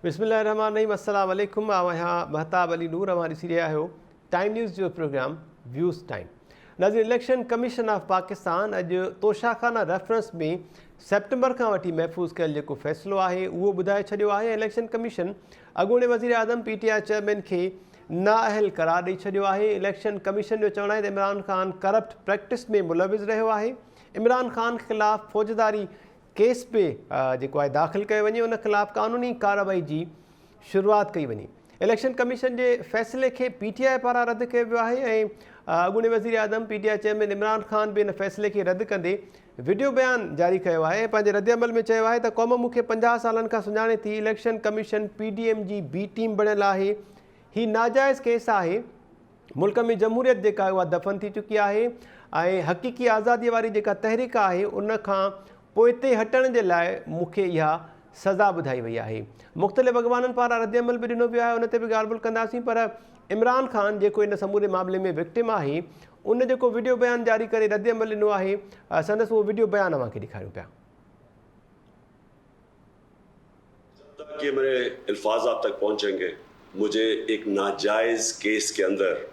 बिस्मिल्लाहिर्रहमानिर्रहीम अस्सलाम वालेकुम। यहाँ महताब अली नूर हमारी सी रहा हो टाइम न्यूज़ जो प्रोग्राम व्यूज़ टाइम। नाज़रीन, इलेक्शन कमीशन ऑफ पाकिस्तान अॼु तोशाखाना रेफरेंस में सेप्टेंबर का वठी महफ़ूज़ कयल जेको फ़ैसिलो आहे उहो ॿुधाए छॾियो आहे। इलेक्शन कमीशन अॻूणे वज़ीर आज़म PTI चेयरमैन खे नाअहल करार ॾेई छॾियो आहे। इलेक्शन कमीशन जो चवणु आहे त इमरान ख़ान करप्ट प्रैक्टिस में मुलविज़ रहियो आहे। इमरान ख़ान ख़िलाफ़ फ़ौजदारी केस पे जेको आहे दाख़िल कयो वञे, उन ख़िलाफ़ कानूनी कार्रवाई जी शुरूआत कई वञे। इलेक्शन कमीशन जे फ़ैसिले खे PTI पारां रद्द कयो वियो आहे ऐं अॻूणे वज़ीर आज़म PTI चेयरमैन इमरान ख़ान बि इन फ़ैसिले खे रद्द कंदे वीडियो बयान जारी कयो आहे। पंहिंजे रद्द अमल में चयो आहे त क़ौम मूंखे 50 सालनि खां सुञाणे थी। इलेक्शन कमीशन PDM जी B टीम बणियल आहे। ही नाजाइज़ केस आहे। मुल्क में जमहूरियत जेका उहा दफ़न थी चुकी आहे ऐं हक़ीक़ी आज़ादीअ वारी जेका तहरीक आहे उन खां पोइते हटण जे लाइ मूंखे इहा सज़ा ॿुधाई वई आहे। मुख़्तलिफ़ अॻवाननि पारां रद्द अमल बि ॾिनो वियो आहे, उन ते बि ॻाल्हि ॿोल कंदासीं। पर इमरान ख़ान जेको इन समूरे मामले में विक्टिम आहे, उन जेको वीडियो बयान जारी करे रद्द अमल ॾिनो आहे, संदसि उहो वीडियो बयान अव्हांखे ॾेखारियूं पिया। कि मेरे अल्फाज आप तक पहुंचेंगे, मुझे एक नाजायज केस के अंदर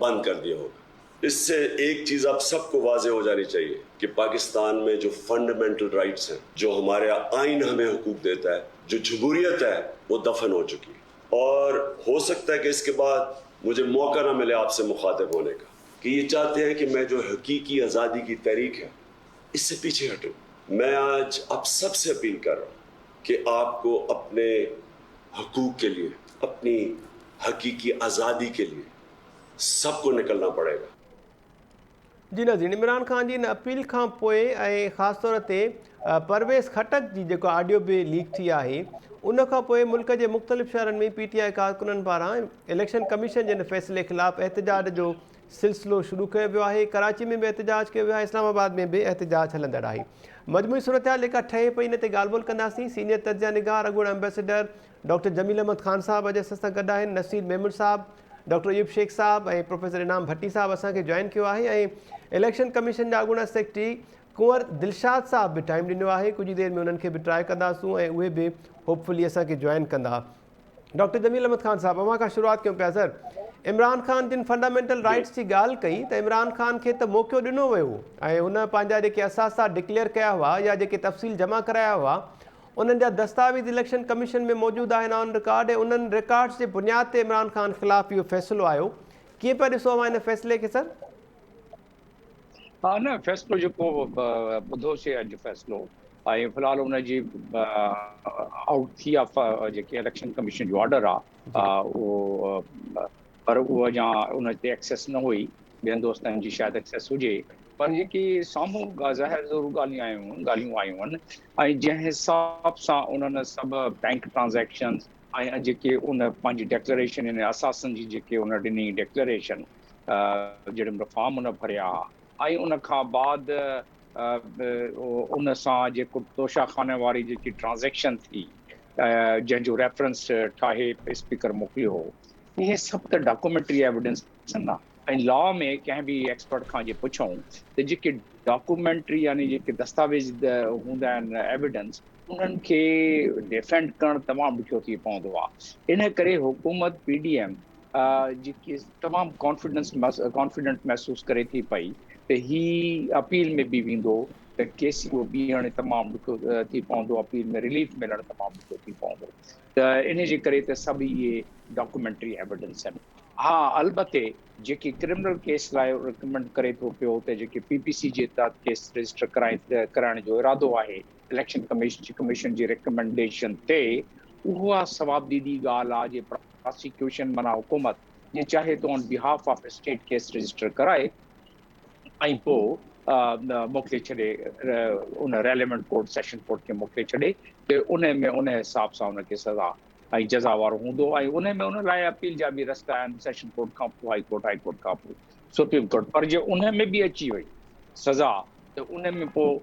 बंद कर दिया होगा। इससे एक चीज आप सबको वाजे हो जानी चाहिए कि पाकिस्तान में जो फंडामेंटल राइट्स हैं, जो हमारे आइन हमें हुकूक देता है, जो जमहूरियत है, वो दफन हो चुकी है। और हो सकता है कि इसके बाद मुझे मौका ना मिले आपसे मुखातिब होने का, कि ये चाहते हैं कि मैं जो हकीकी आज़ादी की तहरीक है इससे पीछे हटूं। मैं आज आप सबसे अपील कर रहा हूं कि आपको अपने हकूक के लिए, अपनी हकीकी आज़ादी के लिए सबको निकलना पड़ेगा। जी नाज़रीन, इमरान ख़ान जी इन अपील खां पोइ ऐं ख़ासि तौर ते परवेज़ खटक जी जेको ऑडियो बि लीक थी आहे, उन खां पोइ मुल्क जे मुख़्तलिफ़ शहरनि में PTI कारकुननि पारां इलेक्शन कमीशन जे इन फ़ैसिले ख़िलाफ़ एहतजाज जो सिलसिलो शुरू कयो वियो आहे। कराची में बि एहतजाज कयो वियो आहे, इस्लामाबाद में बि एहतजाज हलंदड़ आहे। मजमूई सूरत जेका ठहे पई, इन ते ॻाल्हि ॿोल कंदासीं। सीनियर तजिया निगार अॻूणा एम्बेसडर डॉक्टर जमील अहमद ख़ान साहब अॼु असां सां गॾु आहिनि। नसीर मेमन साहब, डॉक्टर अयूब शेख साहब ऐं प्रोफेसर इनाम भट्टी साहब असांखे जॉइन कयो आहे। ऐं इलेक्शन कमीशन जा अॻूणा सेक्रेटरी कुंवर दिलशाद साहब बि टाइम ॾिनो आहे। कुझु देरि में उन्हनि खे बि ट्राए कंदासूं ऐं उहे बि होपफुली असांखे जॉइन कंदा। डॉक्टर जमील अहमद ख़ान साहब, अव्हां खां शुरूआत कयूं पिया। सर, इमरान ख़ान जिन फंडामेंटल राइट्स जी ॻाल्हि कई त इमरान ख़ान खे त मौक़ो ॾिनो वियो ऐं हुन पंहिंजा जेके असासा डिक्लेयर कया हुआ या जेके तफ़सील जमा कराया हुआ, उन्हनि जा दस्तावेज़ इलेक्शन कमीशन में मौजूदु आहिनि ऑन रिकॉर्ड, ऐं उन्हनि रिकॉर्ड्स जे बुनियाद ते इमरान ख़ान ख़िलाफ़ इहो फ़ैसिलो आयो। कीअं पिया ॾिसो अव्हां इन फ़ैसिले खे? सर, हाँ न, फैसलो जेको ॿुधोसीं अॼु फैसलो ऐं फ़िलहाल हुनजी आउट थी आहे जेके इलेक्शन कमीशन जो ऑर्डर आहे उहो, पर उहो अञा उन ते एक्सेस न हुई। ॿियनि दोस्तनि जी शायदि एक्सेस हुजे, पर जेकी साम्हूं ज़ाहिर ज़रूरु ॻाल्हियूं आयूं आहिनि ऐं जंहिं हिसाब सां उन्हनि सभु बैंक ट्रांज़ेक्शन्स ऐं जेके उन पंहिंजी डिक्लेरेशन इन असासनि जी जेके उन ॾिनी डिक्लेरेशन, जहिड़े फॉर्म उन भरिया ऐं उन खां बाद उन सां जेको तोशाखाने वारी जेकी ट्रांज़ेक्शन थी, जंहिंजो रेफरेंस ठाहे स्पीकर मोकिलियो हो, इहे सभु त डॉक्यूमेंट्री एविडेंस न। ऐं लॉ में कंहिं बि एक्सपर्ट खां जे पुछूं त जेके डॉक्यूमेंट्री यानी जेके दस्तावेज़ हूंदा आहिनि एविडेंस, उन्हनि खे डिफेंड करणु तमामु ॾुखियो थी पवंदो आहे। इन करे हुकूमत PDM जेकी तमामु कॉन्फिडेंट महसूसु करे थी पई त ही अपील में बि वेंदो त केस इहो बीहण तमामु ॾुखियो थी पवंदो, अपील में रिलीफ मिलणु तमामु ॾुखियो थी पवंदो। त इन जे करे त सभु इहे डॉक्यूमेंट्री एविडेंस आहिनि। हा, अलबते जेके क्रिमिनल केस लाइ रिकमेंड करे थो पियो त जेके PPC जे तहत केस रजिस्टर कराइण जो इरादो आहे इलेक्शन कमीशन जी रिकमेंडेशन ते, उहा सवाबदीदी ॻाल्हि आहे जे प्रोसिक्यूशन माना हुकूमत जे चाहे तो on behalf of state case register कराए ऐं पोइ मोकिले छॾे उन रेलेवेंट कोर्ट, सेशन कोर्ट खे मोकिले छॾे त उन में उन हिसाब सां उनखे सज़ा ऐं जज़ा वारो हूंदो। ऐं उन में उन लाइ अपील जा बि रस्ता आहिनि, सेशन कोर्ट खां पोइ हाई कोर्ट खां पोइ सुप्रीम कोर्ट। पर जे उन में बि अची वई सज़ा त उन में पोइ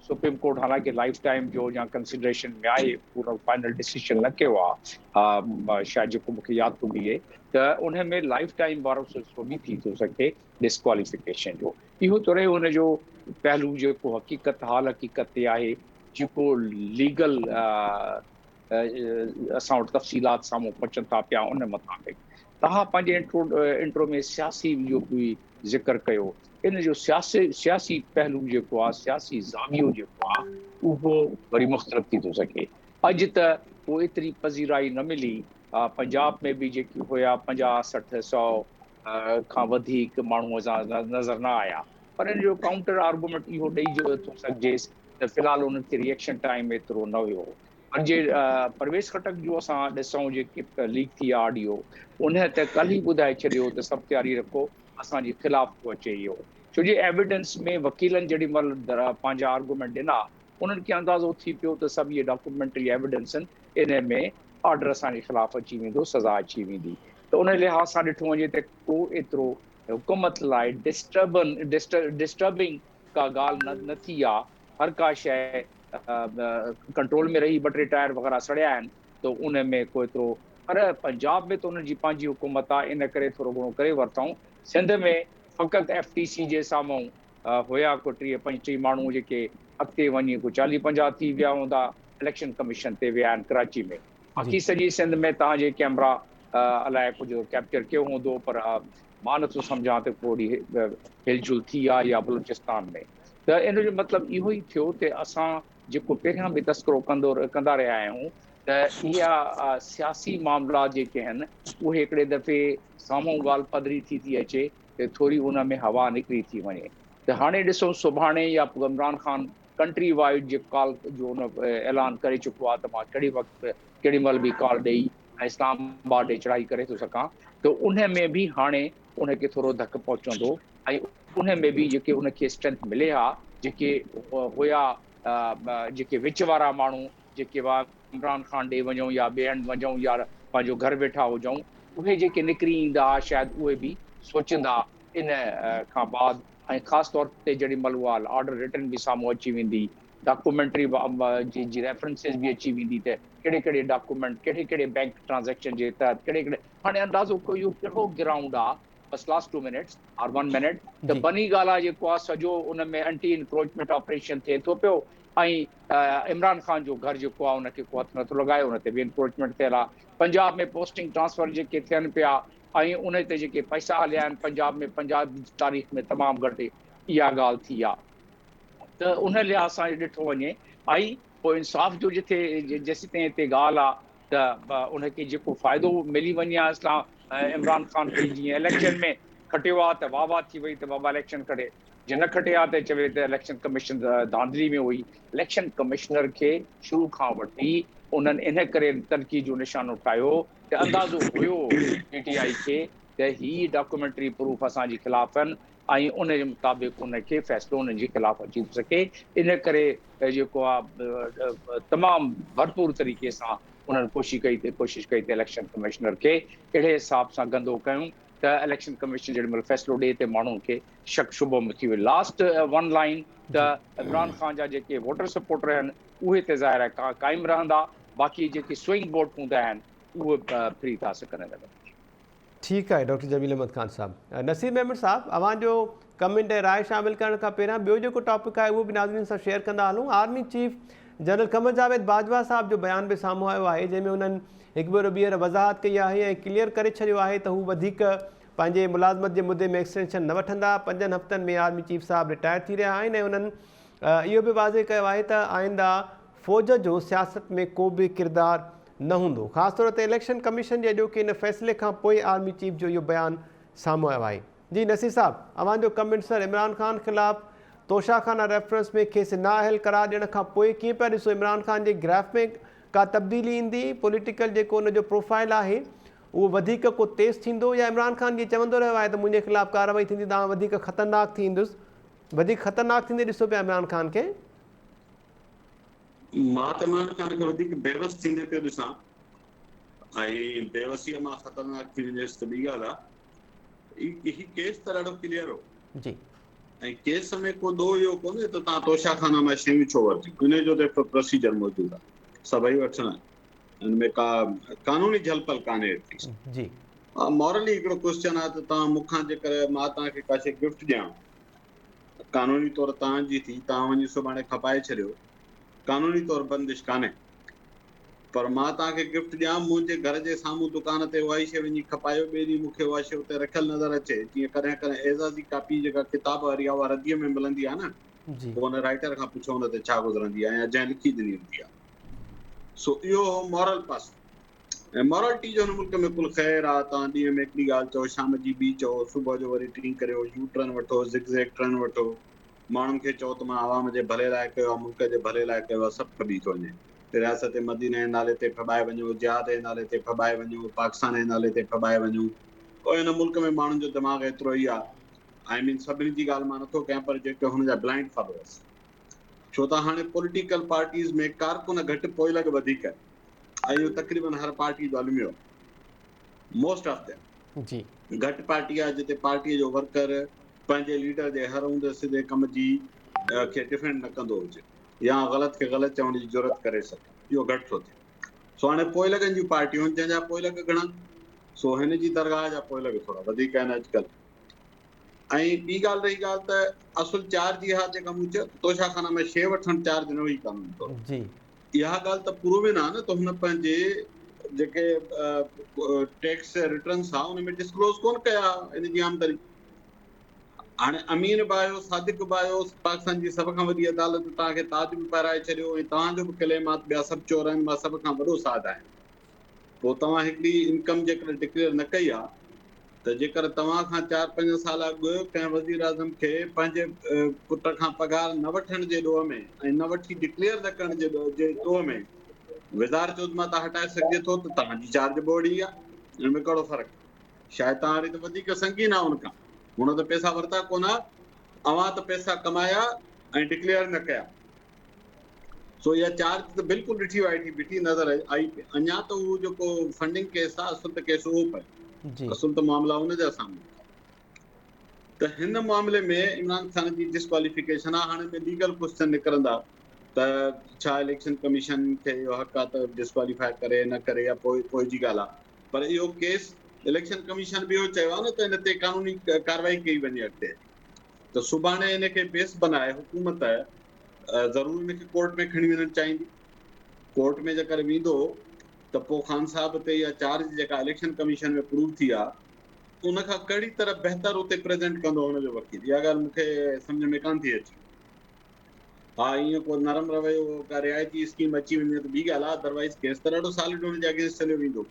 सुप्रीम कोर्ट हालांकि लाइफ टाइम जो या कंसिडरेशन में आहे, पूरो फाइनल डिसीजन न कयो आहे, शायदि जेको मूंखे यादि थो बीहे त उन में लाइफ टाइम वारो सिलसिलो बि थी थो सघे डिस्क्वालिफिकेशन जो। इहो त रहियो हुनजो पहलू जेको हक़ीक़त ते आहे, जेको लीगल असां वटि तफ़सीलात साम्हूं पहुचनि था पिया उन मुताबिक़ तव्हां पंहिंजे इंट्रो में सियासी जो बि ज़िक्र कयो इन जो सियासी पहलू जेको आहे सियासी ज़ावियो जेको आहे उहो वरी मुख़्तलिफ़ थी थो सघे अॼु त उहो एतिरी पज़ीराई न मिली पंजाब में बि जेकी हुया 50-60-100 खां वधीक माण्हू नज़र न आया पर इन जो काउंटर आर्गुमेंट इहो ॾेई थो सघिजेसि त फ़िलहालु उन्हनि खे रिएक्शन टाइम एतिरो न हुयो पर जे परवेज़ खटक जो असां ॾिसूं जेके लीक थी आहे ऑडियो उन त कल्ह ई ॿुधाए छॾियो त सभु तयारी रखो असांजे ख़िलाफ़ थो अचे इहो छो जे एविडेंस में वकीलनि जेॾी महिल पंहिंजा आर्गुमेंट ॾिना उन्हनि खे अंदाज़ो थी पियो त सभु इहे डॉक्यूमेंट्री एविडेंस आहिनि इन में ऑर्डर असांजे ख़िलाफ़ अची वेंदो सज़ा अची वेंदी त उन लिहाज़ सां ॾिठो वञे त को एतिरो हुकूमत लाइ डिस्टर्बिंग का ॻाल्हि न थी आहे हर का शइ कंट्रोल में रही 2-3 टायर वग़ैरह सड़िया आहिनि त उन में को एतिरो पर पंजाब में त उन्हनि जी पंहिंजी हुकूमत आहे इन करे थोरो घणो करे वरितऊं सिंध में फ़क़ति FTC जे साम्हूं हुया को 30-35 माण्हू जेके अॻिते वञी को 40-50 थी विया हूंदा इलेक्शन कमीशन ते विया आहिनि कराची में बाक़ी सॼी सिंध में तव्हांजे कैमरा अलाए कुझु कैप्चर कयो हूंदो पर मां नथो सम्झां त को हिलजुल थी आहे या बलूचिस्तान में त इन जो मतिलबु इहो ई थियो त असां जेको पहिरियां बि तस्करो कंदा रहिया आहियूं त इहा सियासी मामला जेके आहिनि उहे हिकिड़े दफ़े साम्हूं ॻाल्हि पधरी थी अचे त थोरी उन में हवा निकिरी थी वञे त हाणे ॾिसो सुभाणे या इमरान ख़ान कंट्री वाइड जे कॉल जो उन ऐलान करे चुको आहे त मां कहिड़ी वक़्तु केॾी महिल बि कॉल ॾेई ऐं इस्लामाबाद ॾे चढ़ाई करे थो सघां त उन में बि हाणे उनखे थोरो धकु पहुचंदो ऐं उन में बि जेके उनखे स्ट्रेंथ मिले हा जेके हुया जेके विच वारा माण्हू जेके इमरान ख़ान ॾे वञूं या ॿिए हंधि वञूं या पंहिंजो घर वेठा हुजूं उहे जेके निकिरी ईंदा शायदि उहे बि सोचंदा इन खां बाद ऐं ख़ासि तौर ते जेॾी महिल उहा ऑर्डर रिटर्न बि साम्हूं अची वेंदी डॉक्यूमेंट्री जी रेफरेंसिस बि अची वेंदी त कहिड़े डॉक्यूमेंट कहिड़े बैंक ट्रांज़ेक्शन जे तहत कहिड़े हाणे अंदाज़ो कयो इहो कहिड़ो ग्राउंड आहे बस लास्ट 2 मिनट्स और 1 मिनट त बनी ॻाल्हि आहे जेको आहे सॼो उन में एंटी इंक्रोचमेंट ऑपरेशन थिए थो पियो ऐं इमरान ख़ान जो घर जेको आहे उनखे को हथु नथो लॻायो उन ते बि इंक्रोचमेंट थियल आहे पंजाब में पोस्टिंग ट्रांसफर जेके थियनि पिया ऐं उन ते जेके पैसा हलिया आहिनि पंजाब जी तारीख़ में तमामु घटि इहा ॻाल्हि थी आहे त उन लिहाज़ सां ॾिठो वञे ऐं पोइ इंसाफ़ जो जेसि ताईं हिते ॻाल्हि आहे त उनखे जेको फ़ाइदो मिली वञे आहे इमरान ख़ान खे जीअं इलेक्शन में खटियो आहे त वाह थी वई त बाबा इलेक्शन खटे जे न खटे आहे त चवे त इलेक्शन कमीशन धांधली में हुई इलेक्शन कमिश्नर खे शुरू खां वठी उन्हनि इन करे तनक़ीद जो निशानो ठाहियो त अंदाज़ो हुयो PTI खे त ही डॉक्यूमेंट्री प्रूफ असांजे ख़िलाफ़ आहिनि ऐं उन जे मुताबिक़ उनखे फ़ैसिलो उन्हनि जे ख़िलाफ़ अची थो सघे इन करे जेको आहे तमामु भरपूर तरीक़े सां उन्हनि कोशिशि कई त इलेक्शन कमिश्नर खे अहिड़े हिसाब सां गंदो कयूं त इलेक्शन कमीशन जेॾी महिल फ़ैसिलो ॾिए त माण्हुनि खे शक शुबो में थी वियो लास्ट 1 लाइन त इमरान ख़ान जा जेके वोटर सपोर्टर आहिनि उहे त ज़ाहिर आहे क़ाइमु रहंदा बाक़ी जेके स्विंग वोट हूंदा आहिनि उहे फ्री था सघनि ठीकु आहे डॉक्टर जमील अहमद ख़ान साहब नसीब अहमद साहब अवांजो कमेंट ऐं राय शामिल करण खां पहिरियां ॿियो जेको टॉपिक आहे उहो बि नाज़रीन सां शेयर कंदा हलूं आर्मी चीफ जनरल क़मर जावेद बाजवा साहब जो बयान बि साम्हूं आयो आहे जंहिंमें उन्हनि हिकु भेरो ॿीहर वज़ाहत कई आहे ऐं क्लियर करे छॾियो आहे त हू वधीक पंहिंजे मुलाज़मत जे मुदे में एक्सटेंशन न वठंदा 5 हफ़्तनि में आर्मी चीफ साहब रिटायर थी रहिया आहिनि ऐं उन्हनि इहो बि वाज़े कयो आहे त आईंदा फ़ौज जो सियासत में को बि किरदारु न हूंदो ख़ासि तौर ते इलेक्शन कमीशन जे अॼोके इन फ़ैसिले खां पोइ आर्मी चीफ जो इहो बयानु साम्हूं आयो आहे जी नसीर साहब अवांजो कमेंट सर इमरान ख़ान ख़िलाफ़ तोशाखाना रेफरेंस में खेसि नाअहल करार ॾियण खां पोइ कीअं पिया ॾिसो इमरान ख़ान जे ग्राफ में का तब्दीली ईंदी पॉलिटिकल जेको उनजो प्रोफाइल आहे उहो वधीक को तेज़ थींदो या इमरान ख़ान जीअं चवंदो रहियो आहे त मुंहिंजे ख़िलाफ़ु कार्रवाई थींदी तव्हां वधीक ख़तरनाक थींदुसि वधीक ख़तरनाक थींदे ॾिसो पिया इमरान ख़ान खे मां त इमरान ख़ान खे वधीक बेवस थींदे पियो ॾिसां ऐं बेवसीअ मां ख़तरनाक थी वञेसि त ॿी ॻाल्हि आहे ही केस त ॾाढो क्लियर हो जी ऐं केस में को ॾोह इहो कोन्हे त तव्हां तोशाखाना मां शयूं छो वरितियूं इन जो त हिकिड़ो प्रोसीजर मौजूदु आहे सभई वठणु हिन में का कानूनी झलपल कान्हे एतिरी जी मॉरली हिकिड़ो क्वेश्चन आहे त तव्हां मूंखां जेकर मां तव्हांखे का शइ गिफ्ट ॾियां कानूनी तौरु तव्हांजी थी तव्हां वञी सुभाणे खपाए छॾियो कानूनी तौरु बंदिश कान्हे पर मां तव्हांखे गिफ्ट ॾियां, मुंहिंजे घर जे साम्हूं दुकान ते उहा ई शइ वञी खपायो, ॿिए ॾींहुं मूंखे उहा शइ उते रखियल नज़र अचे, जीअं कॾहिं कॾहिं एज़ाज़ी कापी जेका किताब वारी आहे उहा रदीअ में मिलंदी आहे न, जी पोइ हुन राइटर खां पुछो हुन ते छा गुज़रंदी आहे या जंहिं लिखी ॾिनी हूंदी आहे। सो इहो हो मॉरल पासो। ऐं मॉरलिटी जो हिन मुल्क में कुल ख़ैर आहे। तव्हां ॾींहं में हिकिड़ी ॻाल्हि चओ, शाम जी ॿी चओ, सुबुह जो वरी टी करियो, यू टर्न वठो, ज़िगज़ैग टर्न वठो, माण्हुनि खे चओ त मां आवाम जे भले लाइ कयो आहे, मुल्क जे भले लाइ कयो आहे, सभु खॿी थो वञे। रियासत मदीने जे नाले ते फॿाए वञो, जिहाद जे नाले ते फॿाए वञो, पाकिस्तान जे नाले ते फॿाए वञो। पोइ हिन मुल्क में माण्हुनि जो दिमाग़ एतिरो ई आहे, आई मीन सभिनी जी ॻाल्हि मां नथो कयां, पर जेके हुनजा ब्लाइंड फॉलोअर्स। छो त हाणे पॉलिटिकल पार्टीज़ में कारकुन घटि पोइ लॻ वधीक, ऐं इहो तक़रीबन हर पार्टी जो अलमियो, मोस्ट ऑफ देम। जी घटि पार्टी आहे जिते पार्टीअ जो वर्कर पंहिंजे लीडर जे हर हूंदे सिधे कम जी खे डिफेंड न कंदो हुजे, या ग़लति खे ग़लति चवण जी ज़रूरत करे सघे, इहो घटि थो थिए। सो हाणे पोइ लॻनि जूं पार्टियूं आहिनि जंहिंजा पोइ लॻ घणा, सो हिन जी दरगाह जा पोइ लॻ थोरा वधीक आहिनि अॼुकल्ह। ऐं ॿी ॻाल्हि रही ॻाल्हि त असुल चार्ज इहा जेका मूं चयो तोशाखाना में शइ वठणु चार्ज न हुई कानून तौरु, जी इहा ॻाल्हि त प्रूवन आहे न, त हुन पंहिंजे जेके टैक्स रिटर्न्स आहे उन में डिस्क्लोज़ कोन कया इन जी आमदनी। हाणे अमीन बि आयो, सादिक बि आयो, पाकिस्तान जी सभ खां वॾी अदालत तव्हांखे ताज बि पाराए छॾियो, ऐं तव्हांजो बि क्लेम आहे ॿिया सभु चोर आहिनि, मां सभ खां वॾो साध आहियां। पोइ तव्हां हिकिड़ी इनकम जेकर डिक्लेयर न कई आहे, त जेकर तव्हां खां 4-5 साल अॻु कंहिं वज़ीर आज़म खे पंहिंजे पुट खां पघार न वठण जे ॾोह में ऐं न वठी डिक्लेयर न करण जे ॾोह में वज़ार जो मां तव्हां हटाए सघिजे थो, त तव्हांजी चार्ज बोर्ड ई आहे। हिन में कहिड़ो फ़र्क़ु? शायदि तव्हां वरी त वधीक संगीन आहे हुन खां, हुन त पैसा वरिता कोन, अवां त पैसा कमाया ऐं डिक्लेयर न कया। सो इहा चार्ज त बिल्कुलु ॾिठी वाइठी बीठी नज़र आई। अञा त उहो जेको फंडिंग केस आहे, असुल त केस उहो पए, जी असुल त मामला उनजा साम्हूं। त हिन मामले में इमरान ख़ान जी डिस्क्वालिफिकेशन आहे। हाणे में लीगल क्वेश्चन निकिरंदा त छा इलेक्शन कमीशन खे इहो हक़ आहे त डिस्क्वालीफाई करे न करे, या पोइ जी ॻाल्हि आहे। पर इहो केस इलेक्शन कमीशन बि इहो चयो आहे न त हिन ते कानूनी कार्रवाई कई वञे अॻिते। त सुभाणे हिनखे बेस बनाए हुकूमत ज़रूरु हिनखे कोर्ट में खणी वञणु चाहींदी। कोर्ट में जेकर वेंदो त पोइ ख़ान साहब ते इहा चार्ज जेका इलेक्शन कमीशन में प्रूव थी आहे, उन खां कहिड़ी तरह बहितर उते प्रेज़ेंट कंदो हुनजो वकील, इहा ॻाल्हि मूंखे सम्झ में कान थी अचे। हा, ईअं को नरम रवैयो, का रिआयती स्कीम अची वञे त ॿी ॻाल्हि आहे, अदरवाइज़ केस त ॾाढो सॉलिड हुनजे अगेंस्ट हलियो वेंदो।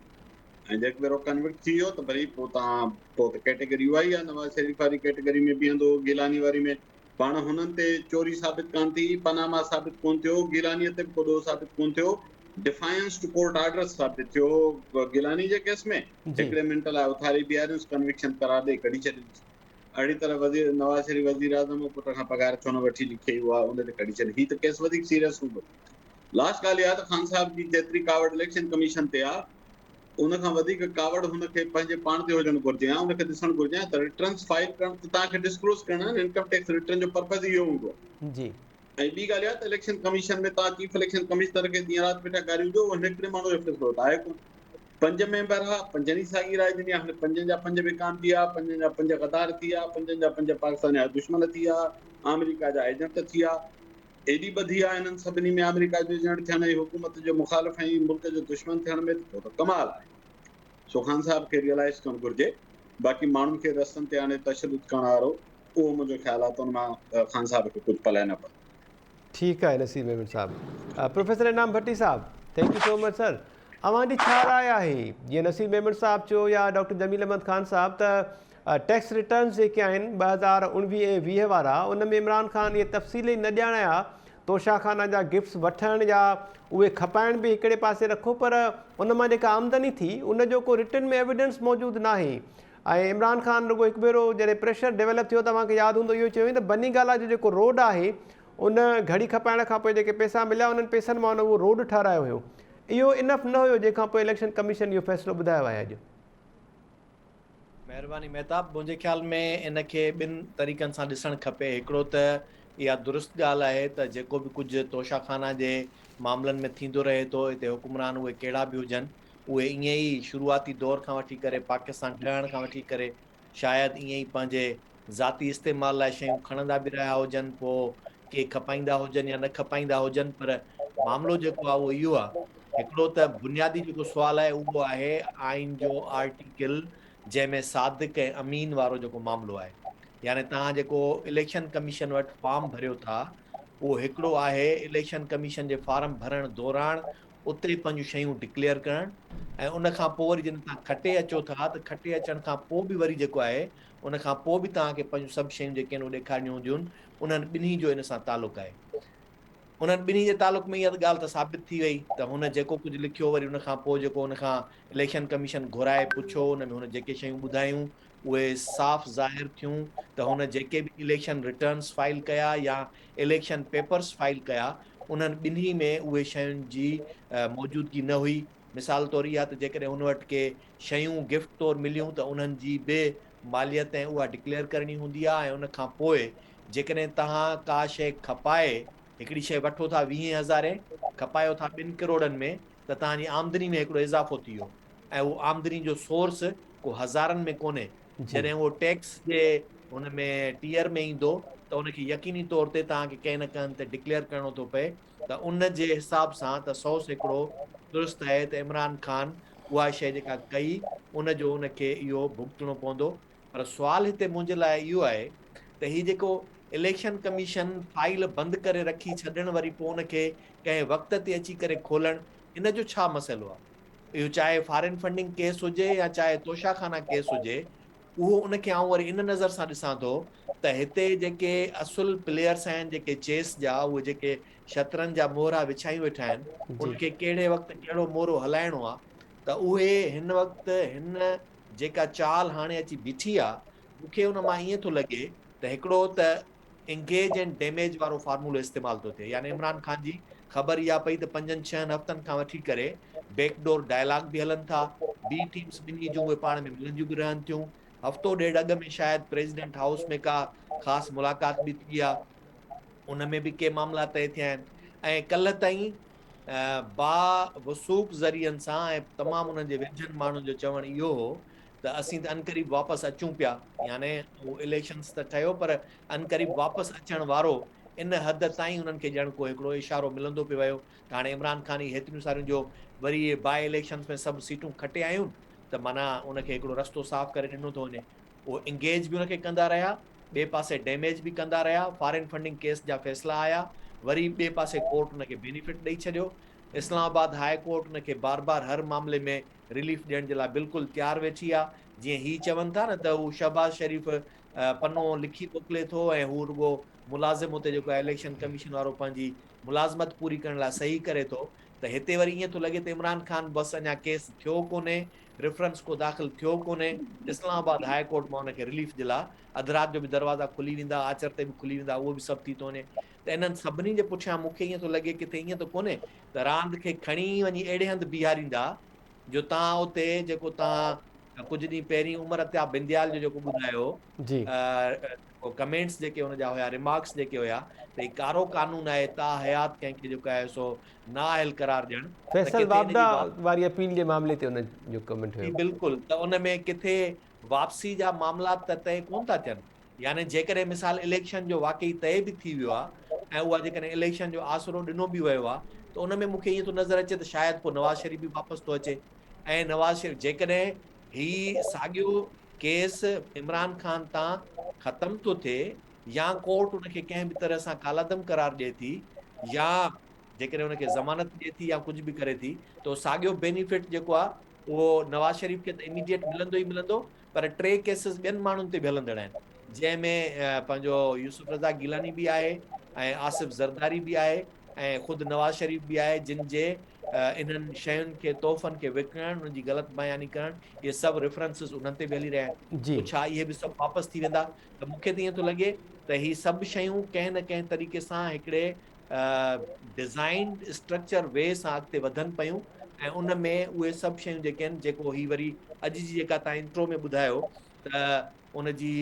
ऐं जेको भेरो कन्विक्ट थी वियो त भई पोइ तव्हां पोइ त कैटेगरी उहा ई आहे, नवाज़ शरीफ़ वारी कैटेगरी में बीहंदो, गिलानी वारी में। पाण हुननि ते चोरी साबित कान थी, पनामा साबित कोन थियो, गिलानीअ ते बि को ॾोह साबित कोन थियो, डिफायंस टू कोर्ट ऑर्डर साबित थियो गिलानी जे केस में। जी हिकिड़े मिंट लाइ उथारी बीहारियुसि, कन्विक्शन करार ॾेई कढी छॾियुसि। अहिड़ी तरह नवाज़ शरीफ़ वज़ीर आज़म पुट खां पघार छो न वठी लिखी उहा उन ते कढी छॾी। ही त केस वधीक सीरियस हूंदो। लास्ट ॻाल्हि इहा त ख़ान साहब जी जेतिरी कावड़ इलेक्शन कमीशन ते आहे, उन खां वधीक कावड़ हुनखे पंहिंजे पाण ते हुजणु घुरिजे, ऐं हुनखे ॾिसणु घुरिजे त रिटर्न्स फाइल करणु त तव्हांखे डिस्क्लोज़ करणा आहिनि। इनकम टैक्स रिटर्न जो पर्पज़ इहो हूंदो आहे। जी ऐं ॿी ॻाल्हि इहा त इलेक्शन कमीशन में तव्हां चीफ इलेक्शन कमिश्नर खे ॾींहं राति वेठा ॻाल्हियूं ॾियो, हिकिड़े माण्हू जो फ़ैसिलो त आहे कोन। 5 मेंबर हुआ, 5 साॻी राय ॾिनी, हाणे 5 जा 5 विकाम थी विया, 5 जा 5 गद्दार थी विया, 5 जा 5 पाकिस्तान जा दुश्मन थी विया, अमेरिका जा एजेंट थी विया। एॾी ॿधी आहे हिननि सभिनी में अमेरिका जो एजेंट थियण ऐं हुकूमत जो मुखालिफ़ ऐं मुल्क जो दुश्मन थियण में, पोइ त कमाल आहे। सो ख़ान साहब खे रियलाइज़ करणु घुरिजे। बाक़ी माण्हुनि खे रस्तनि ते हाणे तशदुद करण वारो, उहो मुंहिंजो ख़्यालु आहे त हुन मां ख़ान साहब खे कुझु पलाए न पए। ठीकु आहे Naseer Memon Sahib. Professor Inam Bhatti Sahib, thank you so much sir. अवांजी छा राय आहे, जीअं नसीर मेमन साहब चयो या डॉक्टर जमील अहमद ख़ान साहब, त टैक्स रिटर्न्स जेके आहिनि 2019 ऐं 20 वारा, उन में इमरान ख़ान इहे तफ़सीली न ॼाणाया तोशाखाना जा गिफ्ट्स वठण या उहे खपाइण बि हिकिड़े पासे रखो, पर उन मां जेका आमदनी थी उनजो को रिटर्न में एविडेंस मौजूदु न आहे। ऐं इमरान ख़ान रुगो हिकु भेरो जॾहिं प्रेशर डेवलप थियो, तव्हांखे यादि हूंदो, इहो चयो त बनी गाला जो जेको रोड आहे उन घड़ी खपाइण खां पोइ जेके पैसा मिलिया उन्हनि पैसनि मां उहो रोड ठारायो हुयो। इहो इनफ न हुयो, जंहिंखां पोइ इलेक्शन कमीशन इहो फ़ैसिलो ॿुधायो आहे अॼु। महिरबानी महताब, मुंहिंजे ख़्याल में इनखे ॿिनि तरीक़नि सां ॾिसणु खपे। हिकिड़ो त इहा दुरुस्त ॻाल्हि आहे त जेको बि कुझु तोशाखाना जे मामलनि में थींदो रहे थो, हिते हुकुमरान उहे कहिड़ा बि हुजनि, उहे ईअं ई शुरूआती दौर खां वठी करे पाकिस्तान ठहण खां वठी करे शायदि ईअं ई पंहिंजे ज़ाती इस्तेमाल लाइ शयूं खणंदा बि रहिया हुजनि, पोइ के खपाईंदा हुजनि या न खपाईंदा हुजनि, पर मामिलो जेको आहे उहो इहो आहे। हिकिड़ो त बुनियादी जेको सुवाल आहे उहो आहे आइन जो आर्टिकल जंहिंमें सादिक ऐं अमीन वारो जेको मामिलो आहे, यानी तव्हां जेको इलेक्शन कमीशन वटि फॉर्म भरियो था उहो हिकिड़ो आहे इलेक्शन कमीशन जे फॉर्म भरण दौरान उते पंहिंजूं शयूं डिक्लेयर करणु, ऐं उन खां पोइ वरी जॾहिं तव्हां खटे अचो था त खटे अचण खां पोइ बि वरी जेको आहे उन खां पोइ बि तव्हांखे पंहिंजूं सभु शयूं जेके आहिनि उहे ॾेखारणियूं हूंदियूं आहिनि। उन्हनि ॿिन्ही जो इन सां तालुक़ु आहे। उन्हनि ॿिन्ही जे तालुक़ में इहा ॻाल्हि त साबित थी वई त हुन जेको कुझु लिखियो वरी उन खां पोइ जेको उन खां इलेक्शन कमीशन घुराए पुछो, उन में हुन जेके शयूं ॿुधायूं उहे साफ़ ज़ाहिर थियूं त हुन जेके बि इलेक्शन रिटर्न्स फाइल कया या इलेक्शन पेपर्स फाइल कया उन्हनि ॿिन्ही में उहे शयुनि जी मौजूदगी न हुई। मिसाल तौरु इहा त जेकॾहिं हुन वटि के शयूं गिफ्ट तौरु मिलियूं त उन्हनि जी बि मालियत ऐं उहा डिक्लेयर करणी हूंदी आहे। ऐं उन खां पोइ जेकॾहिं तव्हां का शइ खपाए, हिकिड़ी शइ वठो था 20,000 खपायो था 2 करोड़नि में, त तव्हांजी आमदनी में हिकिड़ो इज़ाफ़ो थी वियो ऐं उहो आमदनी जो सोर्स को हज़ारनि में कोन्हे। जॾहिं उहो टैक्स जे हुन में टीयर में ईंदो त उनखे यकीनी तौर ते तव्हांखे कंहिं न कंहिं ते डिक्लेयर करिणो थो पए त उन जे हिसाब सां त 100% दुरुस्त आहे त इमरान ख़ान उहा शइ जेका कई उनजो उनखे इहो भुगतणो पवंदो। पर सुवाल हिते मुंहिंजे लाइ इहो आहे त हीउ जेको इलेक्शन कमीशन फाइल बंदि करे रखी छॾणु वरी पोइ उनखे कंहिं वक़्त ते अची करे खोलणु, इन जो छा मसइलो आहे? इहो चाहे फॉरेन फंडिंग केस हुजे या चाहे तोशाखाना केस हुजे, उहो उनखे आउं वरी इन नज़र सां ॾिसां थो त हिते जेके असुल प्लेयर्स आहिनि जेके चेस जा, उहे जेके शतरंज जा मोहरा विछाई वेठा आहिनि, उनखे कहिड़े वक़्तु कहिड़ो मोहरो हलाइणो आहे, त उहे हिन वक़्तु हिन जेका चाल हाणे अची बीठी आहे, मूंखे उन मां ईअं थो लॻे त हिकिड़ो त इंगेज एंड डैमेज वारो फार्मूलो इस्तेमालु थो थिए। यानी इमरान ख़ान जी ख़बर इहा पई त 5-6 हफ़्तनि खां वठी करे बैकडोर डायलॉग बि हलनि था, बी टीम्स ॿिन्ही जूं उहे पाण में मिलंदियूं बि रहनि थियूं। हफ़्तो ॾेढ अॻु में शायदि प्रेसिडेंट हाउस में का ख़ासि मुलाक़ात बि थी आहे, उन में बि के मामला तय थिया आहिनि। ऐं कल्ह ताईं बावसूख़ ज़रियनि सां ऐं तमामु उन्हनि जे वेझनि माण्हुनि जो चवणु इहो हो त असीं त अनकरीब वापसि अचूं पिया। यानी उहो इलेक्शन्स त ठहियो पर अनकरीब वापसि अचण वारो इन हद ताईं उन्हनि खे ॼण को हिकिड़ो इशारो मिलंदो पियो वियो त हाणे इमरान ख़ान ई हेतिरियूं सारियूं जो वरी बाए इलेक्शन्स में सभु सीटूं खटे आयूं त माना उनखे हिकिड़ो रस्तो साफ़ करे ॾिनो थो वञे। उहो इंगेज बि उनखे कंदा रहिया, ॿिए पासे डैमेज बि कंदा रहिया, फॉरेन फंडिंग केस जा फैसला आया, वरी ॿिए पासे कोर्ट उनखे बेनिफिट ॾेई छॾियो। इस्लामाबाद हाई कोर्ट उनखे बार बार हर मामले में रिलीफ ॾियण जे लाइ बिल्कुलु तयारु वेठी आहे। जीअं ही चवनि था न त हू शहबाज शरीफ़ पनो लिखी मोकिले थो ऐं हू रुॻो मुलाज़िम हुते जेको आहे इलेक्शन कमीशन वारो पंहिंजी मुलाज़मत पूरी करण लाइ सही करे थो, त हिते वरी ईअं थो लॻे त इमरान ख़ान बसि अञा केस थियो कोन्हे, रेफरेंस को दाख़िल थियो कोन्हे, इस्लामाबाद हाई कोर्ट मां हुनखे रिलीफ जे लाइ अधु राति जो बि दरवाज़ा खुली वेंदा, आचर ते बि खुली वेंदा, उहो बि सभु थी थो वञे। त इन्हनि सभिनी जे पुठियां मूंखे ईअं थो लॻे किथे ईअं त कोन्हे त रांदि खे खणी वञी अहिड़े हंधि बीहारींदा जो तव्हां उते जेको तव्हां कुझु ॾींहं पहिरीं उमर अत्या बिंदियाल जो जेको ॿुधायो जी कमेंट्स जेके हुनजा हुया, रिमार्क्स जेके हुया त ही कारो कानून आहे, ता हयात कंहिंखे जेको आहे सो नाअहल करार ॾियणु, त फैसल किथे वापदा हिनजी वारी अपील जे मामले ते उन जो कमेंट जी हुयो। बिल्कुलु, त उन में किथे वापसी जा मामला त तय कोन था थियनि। यानी जेकॾहिं मिसाल इलेक्शन जो वाकई तय बि थी वियो आहे ऐं उहा जेकॾहिं इलेक्शन जो आसरो ॾिनो बि वियो आहे त उन में मूंखे ईअं थो नज़र अचे त शायदि पोइ नवाज़ शरीफ़ बि वापसि थो अचे। ऐं नवाज़ शरीफ़ जेकॾहिं ही साॻियो केस इमरान ख़ान तां ख़तमु थो थिए या कोर्ट उनखे कंहिं बि तरह सां कालादम करार ॾिए थी या जेकॾहिं उनखे ज़मानत ॾिए थी या कुझु बि करे थी, त साॻियो बेनिफिट जेको आहे उहो नवाज़ शरीफ़ खे त इमीडिएट मिलंदो ई मिलंदो, पर 3 केसिस ॿियनि माण्हुनि ते बि हलंदड़ आहिनि, जंहिंमें पंहिंजो यूसुफ रज़ा गिलानी बि आहे ऐं आसिफ ज़रदारी बि आहे ऐं ख़ुदि नवाज़ शरीफ़ बि आहे, जिन जे इन्हनि शयुनि खे तोहफ़नि खे विकिणणु, उनजी ग़लति बयानी करणु, इहे सभु रेफरेंसिस उन्हनि ते बि हली रहिया आहिनि। जी पोइ छा इहे बि सभु वापसि थी वेंदा? त मूंखे त ईअं थो लॻे त ही सभु शयूं कंहिं न कंहिं तरीक़े सां हिकिड़े डिज़ाइन स्ट्रक्चर वे सां अॻिते वधनि पियूं ऐं उन में उहे सभु शयूं जेके आहिनि, जेको ही वरी अॼु जी जेका तव्हां इंट्रो में ॿुधायो त उनजी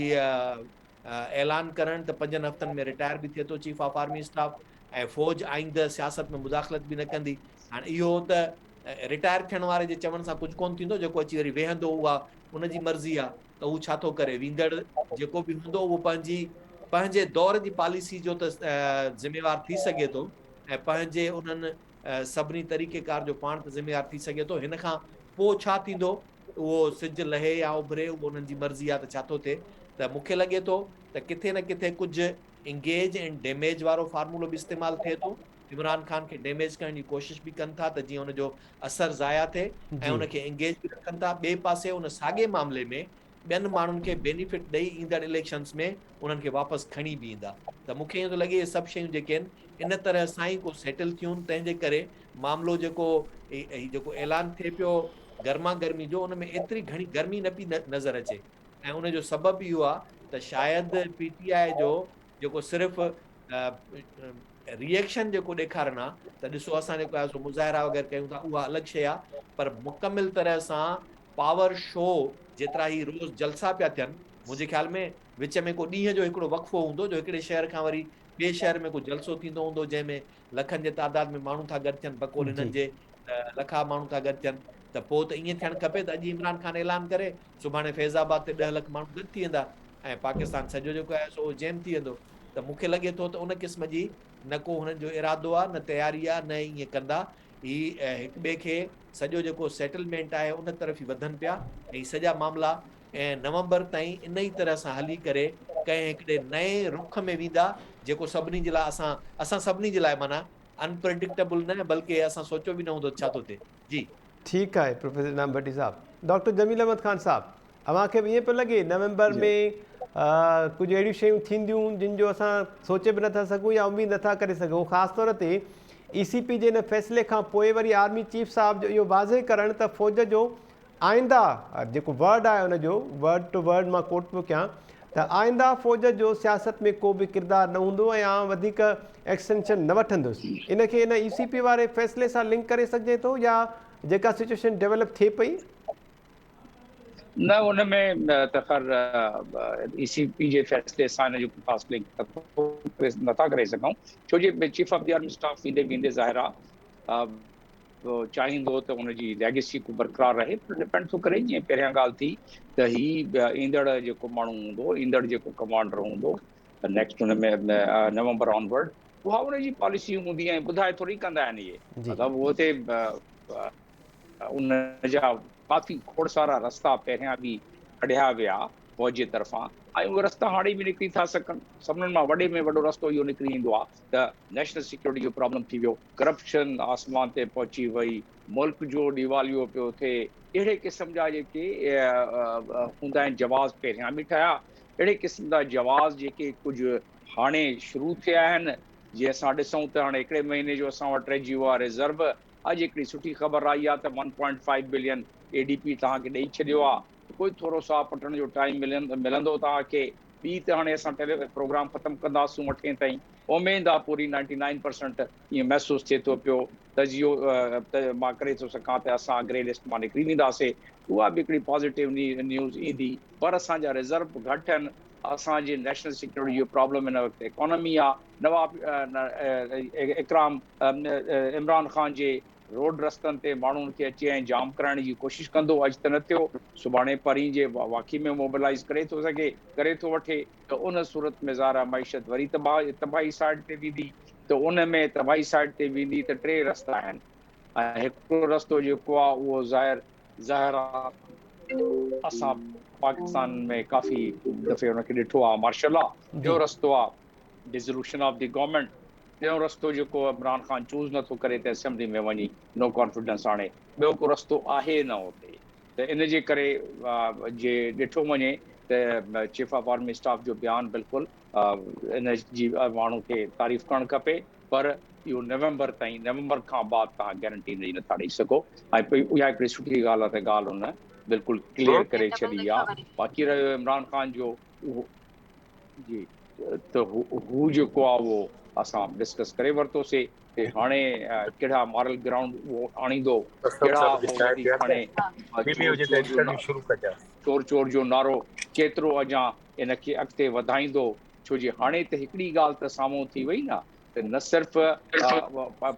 ऐलान करणु त 5 हफ़्तनि में रिटायर बि थिए थो चीफ ऑफ आर्मी स्टाफ ऐं फ़ौज आईंदह सियासत में मुदाख़लत बि न कंदी। हाणे इहो त रिटायर थियण वारे जे चवण सां कुझु कोन थींदो, जेको अची वरी वेहंदो उहा उनजी मर्ज़ी आहे, त हू छा थो करे, विंदड़ जेको बि हूंदो उहो पंहिंजे दौर जी पॉलिसी जो त ज़िम्मेवार थी सघे थो ऐं पंहिंजे उन्हनि सभिनी तरीक़ेकार जो पाण त ज़िम्मेदार थी सघे थो। हिन खां पोइ छा थींदो उहो सिजु लहे या उभरे उहो उन्हनि जी मर्ज़ी आहे त छा थो थिए। त मूंखे लॻे थो त किथे न किथे कुझु इंगेज एंड डैमेज वारो फार्मूलो बि इस्तेमालु थिए थो। इमरान ख़ान खे डैमेज करण जी कोशिशि बि कनि था त जीअं हुनजो असरु ज़ाया थिए ऐं जी उनखे एंगेज बि रखनि था। ॿिए पासे उन साॻे मामले में ॿियनि माण्हुनि खे बेनिफिट ॾेई ईंदड़ इलेक्शन्स में उन्हनि खे वापसि खणी बि ईंदा। त मूंखे ईअं थो लॻे इहे सभु शयूं जेके आहिनि इन तरह सां ई को सेटल थियूं। तंहिंजे करे मामिलो जेको ऐलान थिए पियो गर्मा गर्मी जो, उन में एतिरी घणी गर्मी न पई नज़र अचे ऐं उनजो सबबु इहो आहे त शायदि PTI जो जेको सिर्फ़ु रिएक्शन जेको ॾेखारणु आहे त ॾिसो असां जेको आहे सो मुज़ाहिरा वग़ैरह कयूं था, उहा अलॻि शइ आहे। पर मुकमिल तरह सां पावर शो जेतिरा ही रोज़ जलसा पिया थियनि, मुंहिंजे ख़्याल में विच में को ॾींहं जो हिकिड़ो वक़फ़ो हूंदो जो हिकिड़े शहर खां वरी ॿिए शहर में को जलसो थींदो हूंदो जंहिंमें लखनि जे तादाद में माण्हू था गॾु थियनि, बकोल हिननि जी जे लखा माण्हू था गॾु थियनि। त पोइ त ईअं थियणु खपे त अॼु इमरान ख़ान ऐलान करे सुभाणे फैज़ाबाद ते 10 लख माण्हू गॾु थी वेंदा ऐं पाकिस्तान सॼो जेको आहे सो जैम थी वेंदो। त मूंखे लॻे थो त उन क़िस्म जी न को हुननि जो इरादो आहे, न तयारी आहे, न ईअं कंदा। ही हिक ॿिए खे सॼो जेको सेटलमेंट आहे उन तरफ़ ई वधनि पिया ऐं सॼा मामला ऐं नवंबर ताईं इन ई तरह सां हली करे कंहिं हिकिड़े नए रुख में वेंदा जेको सभिनी जे लाइ असां सभिनी जे लाइ माना अनप्रेडिक्टेबल न, बल्कि असां सोचियो बि न हूंदो छा थो थिए। जी ठीकु आहे प्रोफेसर इनाम भट्टी साहब। डॉक्टर जमील अहमद ख़ान साहब, अव्हांखे बि ईअं पियो लॻे नवंबर जी में कुझु अहिड़ियूं शयूं थींदियूं जिन जो असां सोचे बि नथा सघूं या उमेद नथा करे सघूं, ख़ासि तौर ते ECP जे हिन फ़ैसिले खां पोइ वरी आर्मी चीफ साहब जो इहो वाज़े करणु त फ़ौज जो आईंदा जेको वर्ड आहे उनजो वर्ड टू वर्ड मां कोट पियो कयां त आईंदा फ़ौज जो सियासत में को बि किरदारु न हूंदो ऐं आउं वधीक एक्सटेंशन न वठंदुसि। इनखे इन ECP वारे फ़ैसिले सां लिंक करे सघिजे थो या जेका सिचुएशन डेवलप थिए पई? न उन में त ख़ैर ECP जे फ़ैसिले सां हिन जो ख़ासि लिंक नथा करे सघूं, छो जे chief of the army staff ईंदे वेंदे ज़ाहिर आहे चाहींदो त हुनजी लेगेसी को बरक़रार रहे। पर डिपेंड थो करे जीअं पहिरियां ॻाल्हि थी त ही ईंदड़ जेको माण्हू हूंदो, ईंदड़ जेको कमांडर हूंदो नेक्स्ट हुन में नवंबर ऑनवर्ड, उहा उनजी पॉलिसी हूंदी ऐं ॿुधाए थोरी कंदा आहिनि इहे। जी मतिलबु उहो ते उन जा काफ़ी खोड़ सारा रस्ता पहिरियां बि कढिया विया फ़ौज जे तरफ़ां ऐं उहे रस्ता हाणे बि निकिरी था सघनि। सभिनीनि मां वॾे में वॾो रस्तो इहो निकिरी ईंदो आहे त नेशनल सिक्योरिटी जो प्रॉब्लम थी वियो, करप्शन आसमान ते पहुची वई, मुल्क जो ॾीवालियो पियो थिए, अहिड़े क़िस्म जा जेके हूंदा आहिनि जवाज़ पहिरियां बि ठहिया, अहिड़े क़िस्म जा जवाज़ जेके कुझु हाणे शुरू थिया आहिनि। जीअं असां ॾिसूं त हाणे हिकिड़े महीने जो असां वटि रहिजी वियो आहे रिज़र्व। अॼु हिकिड़ी सुठी ख़बर आई आहे त 1.5 बिलियन ADP तव्हांखे ॾेई छॾियो आहे। कोई थोरो साह पटण जो टाइम मिलंदो तव्हांखे। ॿी त हाणे असां प्रोग्राम ख़तमु कंदासूं 8 ताईं, उमेद आहे पूरी 99% ईअं महसूसु थिए थो पियो त जियो त मां करे थो सघां त असां ग्रे लिस्ट मां निकिरी वेंदासीं। उहा बि हिकिड़ी पॉज़िटिव न्यूज़ ईंदी। पर असांजा रिज़र्व घटि आहिनि, असांजे नेशनल सिक्योरिटी जो प्रॉब्लम हिन वक़्तु इकोनॉमी आहे। नवाब इकराम इमरान ख़ान जे रोड रस्तनि ते माण्हुनि खे अची ऐं जाम कराइण जी कोशिशि कंदो, अॼु त न थियो, सुभाणे परीं जे वाक़ई में मोबिलाइज़ करे थो सघे, करे थो वठे, त उन सूरत में ज़ारा मईशत वरी तबाही साइड ते वेंदी। त उन में तबाही साइड ते वेंदी त 3 रस्ता आहिनि ऐं हिकिड़ो रस्तो जेको आहे उहो ज़ाहिर आहे असां पाकिस्तान में काफ़ी दफ़े हुनखे ॾिठो आहे, मार्शल आहे। ॿियो जी रस्तो आहे डिसोल्यूशन ऑफ द गवर्नमेंट। ॿियो रस्तो जेको इमरान ख़ान चूज़ नथो करे त असेंबली में वञी नो कॉन्फिडेंस आणे। ॿियो को रस्तो आहे न हुते। त इन जे करे जे ॾिठो वञे त चीफ ऑफ आर्मी स्टाफ जो बयानु बिल्कुलु इन जी माण्हू खे तारीफ़ करणु खपे। पर इहो नवंबर खां बाद तव्हां गारंटी ॾेई नथा ॾेई सघो। ऐं इहा हिकिड़ी सुठी ॻाल्हि आहे त ॻाल्हि हुन बिल्कुलु क्लियर करे छॾी आहे। बाक़ी रहियो इमरान ख़ान जो उहो जी, त हू जेको आहे उहो असां डिस्कस करे वरितोसीं कि हाणे कहिड़ा मॉरल ग्राउंड उहो आणींदो, कहिड़ा उहो वधीक हाणे चोर जो नारो केतिरो अञा इनखे अॻिते वधाईंदो। छो जे हाणे त हिकिड़ी ॻाल्हि त साम्हूं थी वई न त न सिर्फ़ु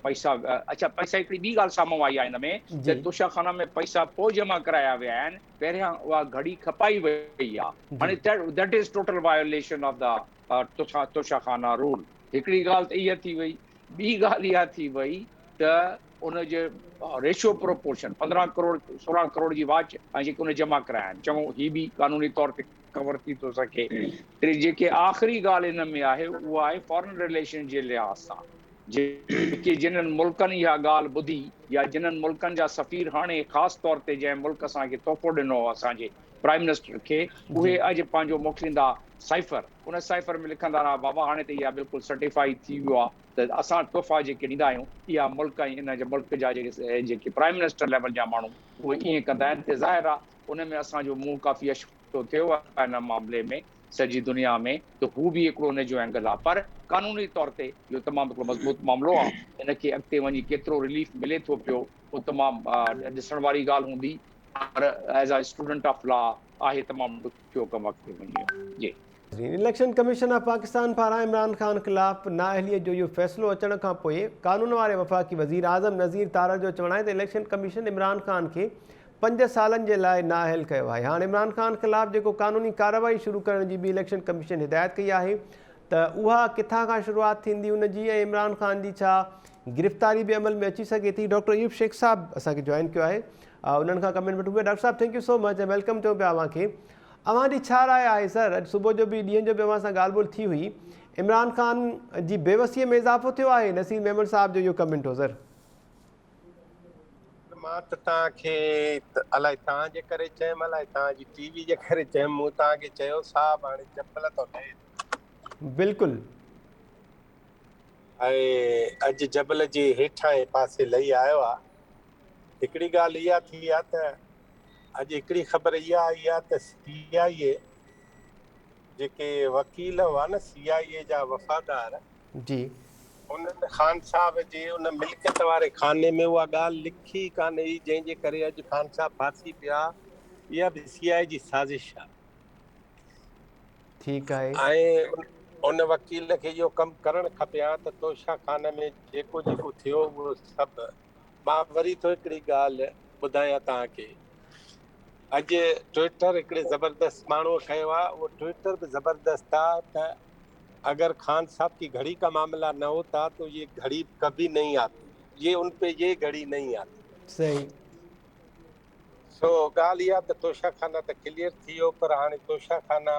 पैसा, अच्छा पैसा हिकिड़ी ॿी ॻाल्हि साम्हूं आई आहे हिन में जी त तोशाखाना में पैसा पोइ जमा कराया विया आहिनि, पहिरियां उहा घड़ी खपाई वई आहे। हाणे that is total violation of the Toshakhana rule. हिकिड़ी ॻाल्हि त इहा थी वई। ॿी ॻाल्हि इहा थी वई त उन जे रेशियो प्रोपोर्शन 15 करोड़ 16 करोड़ जी वाच ऐं जेके उन जमा कराया आहिनि चङो हीअ बि कानूनी तौर ते कवर थी थो सघे। जेके आख़िरी ॻाल्हि इन में आहे उहा आहे फॉरेन रिलेशन जे लिहाज़ सां जेके जिन्हनि मुल्कनि इहा ॻाल्हि ॿुधी या जिन्हनि मुल्कनि जा सफ़ीर हाणे ख़ासि तौर ते जंहिं मुल्क असांखे तोहफ़ो ॾिनो असांजे प्राइम मिनिस्टर खे उहे अॼु पंहिंजो मोकिलींदा साइफ़र उन साइफ़र में लिखंदा रहा बाबा हाणे त इहा बिल्कुलु सर्टिफाइड थी वियो आहे त असां तोहफ़ा जेके ॾींदा आहियूं इहा मुल्क ऐं इन जे मुल्क जा जेके प्राइम मिनिस्टर लेवल जा माण्हू उहे ईअं कंदा आहिनि त ज़ाहिर आहे उन में असांजो मुंहुं काफ़ी अछो थियो आहे इन मामले में सॼी दुनिया में त हू बि हिकिड़ो उन जो एंगल आहे पर कानूनी तौर ते इहो तमामु हिकिड़ो मज़बूत मामिलो आहे इनखे अॻिते वञी केतिरो रिलीफ मिले थो पियो उहो तमामु ॾिसण वारी ॻाल्हि हूंदी पर as a student of law आहे तमामु ॾुखियो कमु अॻिते वञी जी। इलेक्शन कमीशन ऑफ पाकिस्तान पारां इमरान ख़ान ख़िलाफ़ नाअहलीअ जो इहो फ़ैसिलो अचण खां पोइ कानून वारे वफ़ाक़ी वज़ीर आज़म नज़ीर तारड़ जो चवणु आहे त इलेक्शन कमीशन इमरान ख़ान खे 5 सालनि जे लाइ नाअहल कयो आहे। हाणे इमरान ख़ान ख़िलाफ़ जेको कानूनी कार्रवाई शुरू करण जी बि इलेक्शन कमीशन हिदायत कई आहे त उहा किथां खां शुरूआत थींदी उनजी ऐं इमरान ख़ान जी छा गिरफ़्तारी बि अमल में अची सघे थी। डॉक्टर अयूब शेख साहब असांखे जॉइन कयो आहे उन्हनि खां कमेंट वठूं पिया। डॉक्टर साहब थैंक यू सो मच ऐं वेलकम चऊं पिया अव्हांखे। अव्हांजी छा राय आहे सर? अॼु सुबुह जो बि ॾींहं जो बि अव्हां सां ॻाल्हि ॿोल थी हुई, इमरान ख़ान जी बेवसीअ में इज़ाफ़ो थियो आहे? नसीर मेमन साहब जो इहो कमेंट हो सर। मां त तव्हांखे अलाए तव्हांजे करे चयुमि अलाए तव्हांजी टीवी जे करे चयुमि मूं तव्हांखे चयो साहब हाणे चपल थो लहे बिल्कुलु ऐं अॼु जबल जे हेठां पासे लही आयो आहे। हिकिड़ी ॻाल्हि इहा थी आहे त अॼु हिकिड़ी ख़बर इहा आई आहे त CIA जेके वकील हुआ न CIA जा वफ़ादार जी उन्हनि ख़ान साहब जे उन मिल्कियत वारे खाने में उहा ॻाल्हि लिखी कान्हे जंहिंजे करे अॼु ख़ान साहब फांसी पिया। इहा बि CIA जी साज़िश आहे। ठीकु आहे। ऐं उन वकील खे इहो कमु करणु खपे हा त तोशा खाने में जेको जेको थियो उहो सभु। मां वरी थो हिकिड़ी ॻाल्हि ॿुधायां तव्हांखे। अॼु ट्विटर हिकिड़े ज़बरदस्त माण्हूअ कयो आहे उहो ट्विटर बि ज़बरदस्त आहे त अगर खान साहब की घड़ी का मामला न होता तो ये घड़ी कभी नहीं आती, ये उन पे ये घड़ी नहीं आती। सही सो ॻाल्हि इहा त तोशा खाना त क्लियर थी वियो पर हाणे तोशा खाना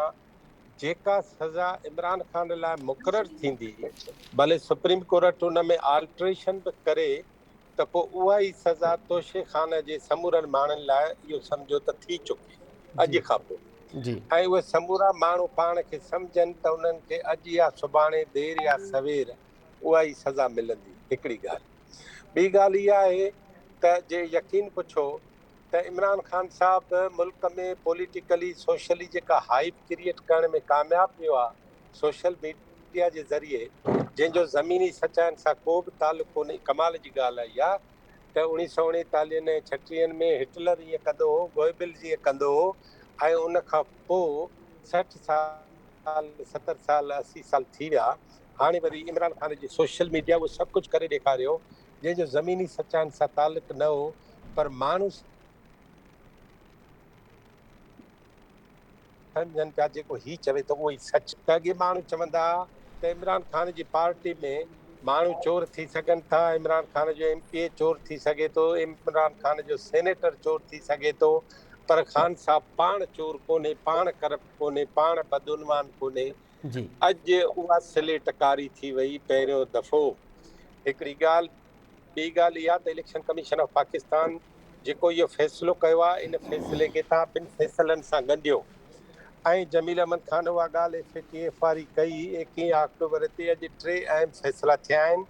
जेका सज़ा इमरान ख़ान लाइ मुक़ररु थींदी भले सुप्रीम कोर्ट उन में आल्ट्रेशन बि करे त पोइ उहा ई सज़ा तोशे खान जे समूरनि माण्हुनि लाइ इहो सम्झो त थी चुकी अॼु खां पोइ जी ऐं उहे समूरा माण्हू पाण खे सम्झनि त उन्हनि खे अॼु या सुभाणे देरि या सवेर उहा ई सज़ा मिलंदी। हिकिड़ी ॻाल्हि ॿी ॻाल्हि इहा आहे त जे यकीन पुछो त इमरान ख़ान साहब मुल्क में पॉलिटिकली सोशली जेका हाइप क्रिएट करण में कामयाबु थियो आहे सोशल मीडिया जे ज़रिए जंहिंजो ज़मीनी सचाइनि सां को बि तालुक़ु कोन्हे। कमाल जी ॻाल्हि आहे इहा त 1939 ऐं 36 में हिटलर ईअं कंदो हो, गोएबल्स ईअं कंदो हो ऐं उन खां पोइ 60 साल 70 साल 80 साल थी विया। हाणे वरी इमरान ख़ान जी सोशल मीडिया उहो सभु कुझु करे ॾेखारियो जंहिंजो ज़मीनी सचाइनि सां तालुक़ु न हो पर माण्हू सम्झनि पिया जेको हीउ चवे थो उहो ई सच। त अॻे माण्हू चवंदा त इमरान ख़ान जी पार्टी में माण्हू चोर थी सघनि था, इमरान ख़ान जो MPA चोर थी सघे थो, इमरान ख़ान जो सेनेटर चोर थी सघे थो पर ख़ान साहब पाण चोर कोन्हे, पाण करप्ट कोन्हे, पाण बदउनवान कोन्हे। जी अॼु उहा सिलेटकारी थी वई पहिरियों दफ़ो। हिकिड़ी ॻाल्हि ॿी ॻाल्हि इहा त इलेक्शन कमीशन ऑफ पाकिस्तान जेको इहो फ़ैसिलो कयो आहे इन फ़ैसिले खे तव्हां 2 फ़ैसिलनि सां ॻंढियो ऐं जमील अहमद ख़ान उहा ॻाल्हि FATF वारी कई 21 अक्टूबर ते। अॼु 3 अहम फ़ैसिला थिया आहिनि।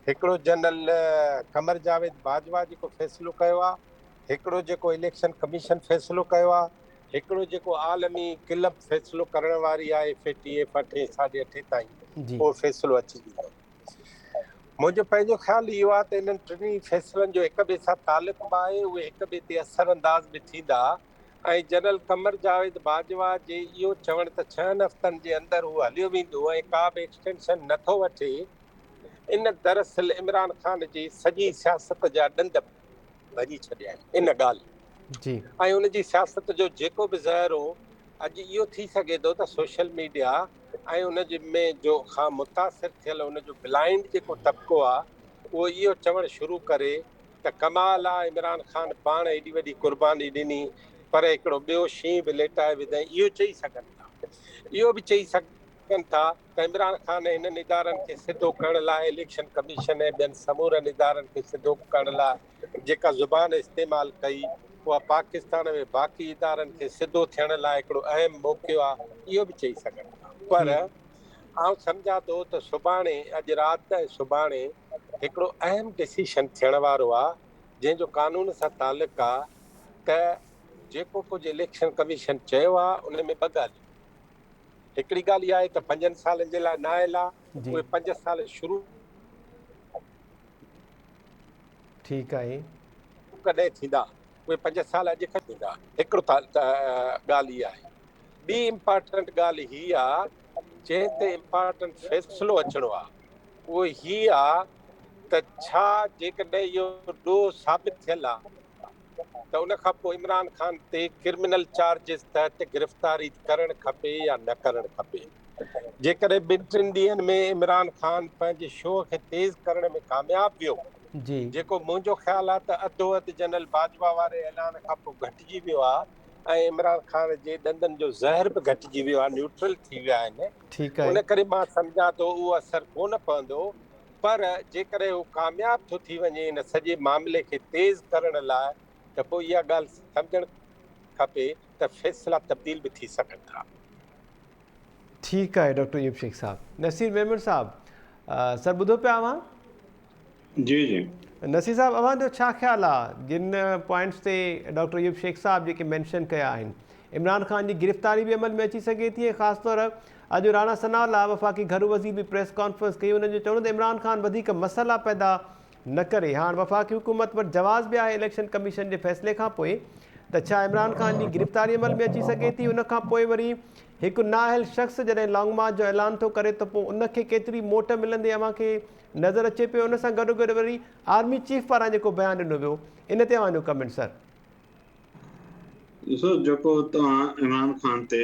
हिकिड़ो जनरल कमर जावेद बाजवा जेको फ़ैसिलो कयो आहे, हिकिड़ो जेको इलेक्शन कमीशन फ़ैसिलो कयो आहे, हिकिड़ो जेको आलमी क्लब फ़ैसिलो करण वारी आहे FATF 8 साढे 8 ताईं जी उहो फ़ैसिलो अची वियो। मुंहिंजो पंहिंजो ख़्यालु इहो आहे त इन्हनि टिनी फ़ैसिलनि जो हिक ॿिए सां तालुक़ु बि आहे, उहे हिक ॿिए ते असर अंदाज़ बि थींदा ऐं जनरल कमर जावेद बाजवा जे इहो चवण त 6 हफ़्तनि जे अंदरि उहो हलियो वेंदो ऐं का बि एक्सटेंशन नथो वठे इन दरअसल इमरान ख़ान जी सॼी सियासत जा ॾंद भॼी छॾिया आहिनि इन ॻाल्हि जी ऐं उनजी सियासत जो जेको बि ज़हर हो अॼु इहो थी सघे थो त सोशल मीडिया ऐं उन में जो खां मुतासिर थियल उनजो ब्लाइंड जेको तबिको आहे उहो इहो चवणु शुरू करे त कमाल आहे इमरान ख़ान पाण एॾी वॾी क़ुर्बानी ॾिनी पर हिकिड़ो ॿियो शींहुं बि लेटाए विधई, इहो चई सघनि था। इहो बि चई सघनि था त इमरान ख़ान हिननि इदारनि खे सिधो करण लाइ इलेक्शन कमीशन ऐं ॿियनि समूरनि इदारनि खे सिधो करण लाइ जेका ज़ुबान इस्तेमालु कई उहा पाकिस्तान में बाक़ी इदारनि खे सिधो थियण लाइ हिकिड़ो अहम मौक़ो आहे, इहो बि चई सघनि था। पर आउं सम्झां थो त सुभाणे, अॼु राति ऐं सुभाणे हिकिड़ो अहम डिसीशन थियण वारो आहे जंहिंजो कानून सां तालुक़ु आहे त जेको कुझु इलेक्शन कमीशन चयो आहे उन में ॿ ॻाल्हियूं। हिकिड़ी ॻाल्हि इहा आहे त 5 सालनि जे लाइ नाइल आहे, उहे 5 साल शुरू ठीकु आहे, कॾहिं थींदा, उहे 5 साल अॼु खां थींदा। हिकिड़ो ॻाल्हि इहा आहे। ॿी इम्पॉर्टेंट ॻाल्हि हीअ आहे जंहिं ते इम्पॉर्टेंट फ़ैसिलो अचिणो आहे, उहो हीअ आहे त छा जेकॾहिं इहो ॾोह साबित थियल आहे त उन खां पोइ इमरान ख़ान ते क्रिमिनल चार्जिस तहत गिरफ़्तारी करणु खपे या न करणु खपे। जेकॾहिं 2-3 ॾींहंनि में इमरान ख़ान पंहिंजे शो खे तेज़ करण में कामयाबु वियो, जेको मुंहिंजो ख़्यालु आहे त अधो अधु जनरल बाजवा वारे ऐलान खां पोइ घटिजी वियो आहे ऐं इमरान ख़ान जे ॾंदनि जो ज़हर बि घटिजी वियो आहे, न्यूट्रल थी विया आहिनि, उन करे मां सम्झां थो उहो असरु कोन पवंदो। पर जेकॾहिं उहो कामयाबु थो थी वञे इन सॼे मामले खे तेज़ करण लाइ त पोइ इहा ॻाल्हि सम्झणु खपे त फ़ैसिला तब्दील बि थी सघनि था। ठीकु आहे डॉक्टर अयूब शेख साहब। नसीर मेमन साहब, सर ॿुधो पिया अवां? जी जी नसीर साहब, अवां जो छा ख़्यालु आहे जिन पॉइंट्स ते डॉक्टर अयूब शेख साहब जेके मैंशन कया आहिनि? इमरान ख़ान जी गिरफ़्तारी बि अमल में अची सघे थी, ख़ासि तौर अॼु राणा सनाउल्लाह वफ़ाक़ी घरू वज़ीर बि प्रेस कॉन्फ्रेंस कई, उन्हनि जो चवणो त इमरान ख़ान वधीक मसइला पैदा न करे। हाणे वफ़ाक़ी हुकूमत वटि जवाज़ बि आहे इलेक्शन कमीशन जे फ़ैसिले खां पोइ त छा इमरान ख़ान जी गिरफ़्तारी अमल में अची सघे थी। उनखां पोइ वरी हिकु नाअहल शख़्स जॾहिं लॉन्ग मार्च जो ऐलान थो करे त पोइ उनखे केतिरी मोट मिलंदी अव्हांखे नज़र अचे पियो। उन सां गॾोगॾु वरी आर्मी चीफ पारां जेको बयानु ॾिनो वियो, इन ते अव्हांजो कमेंट सर? ॾिसो, जेको तव्हां इमरान ख़ान ते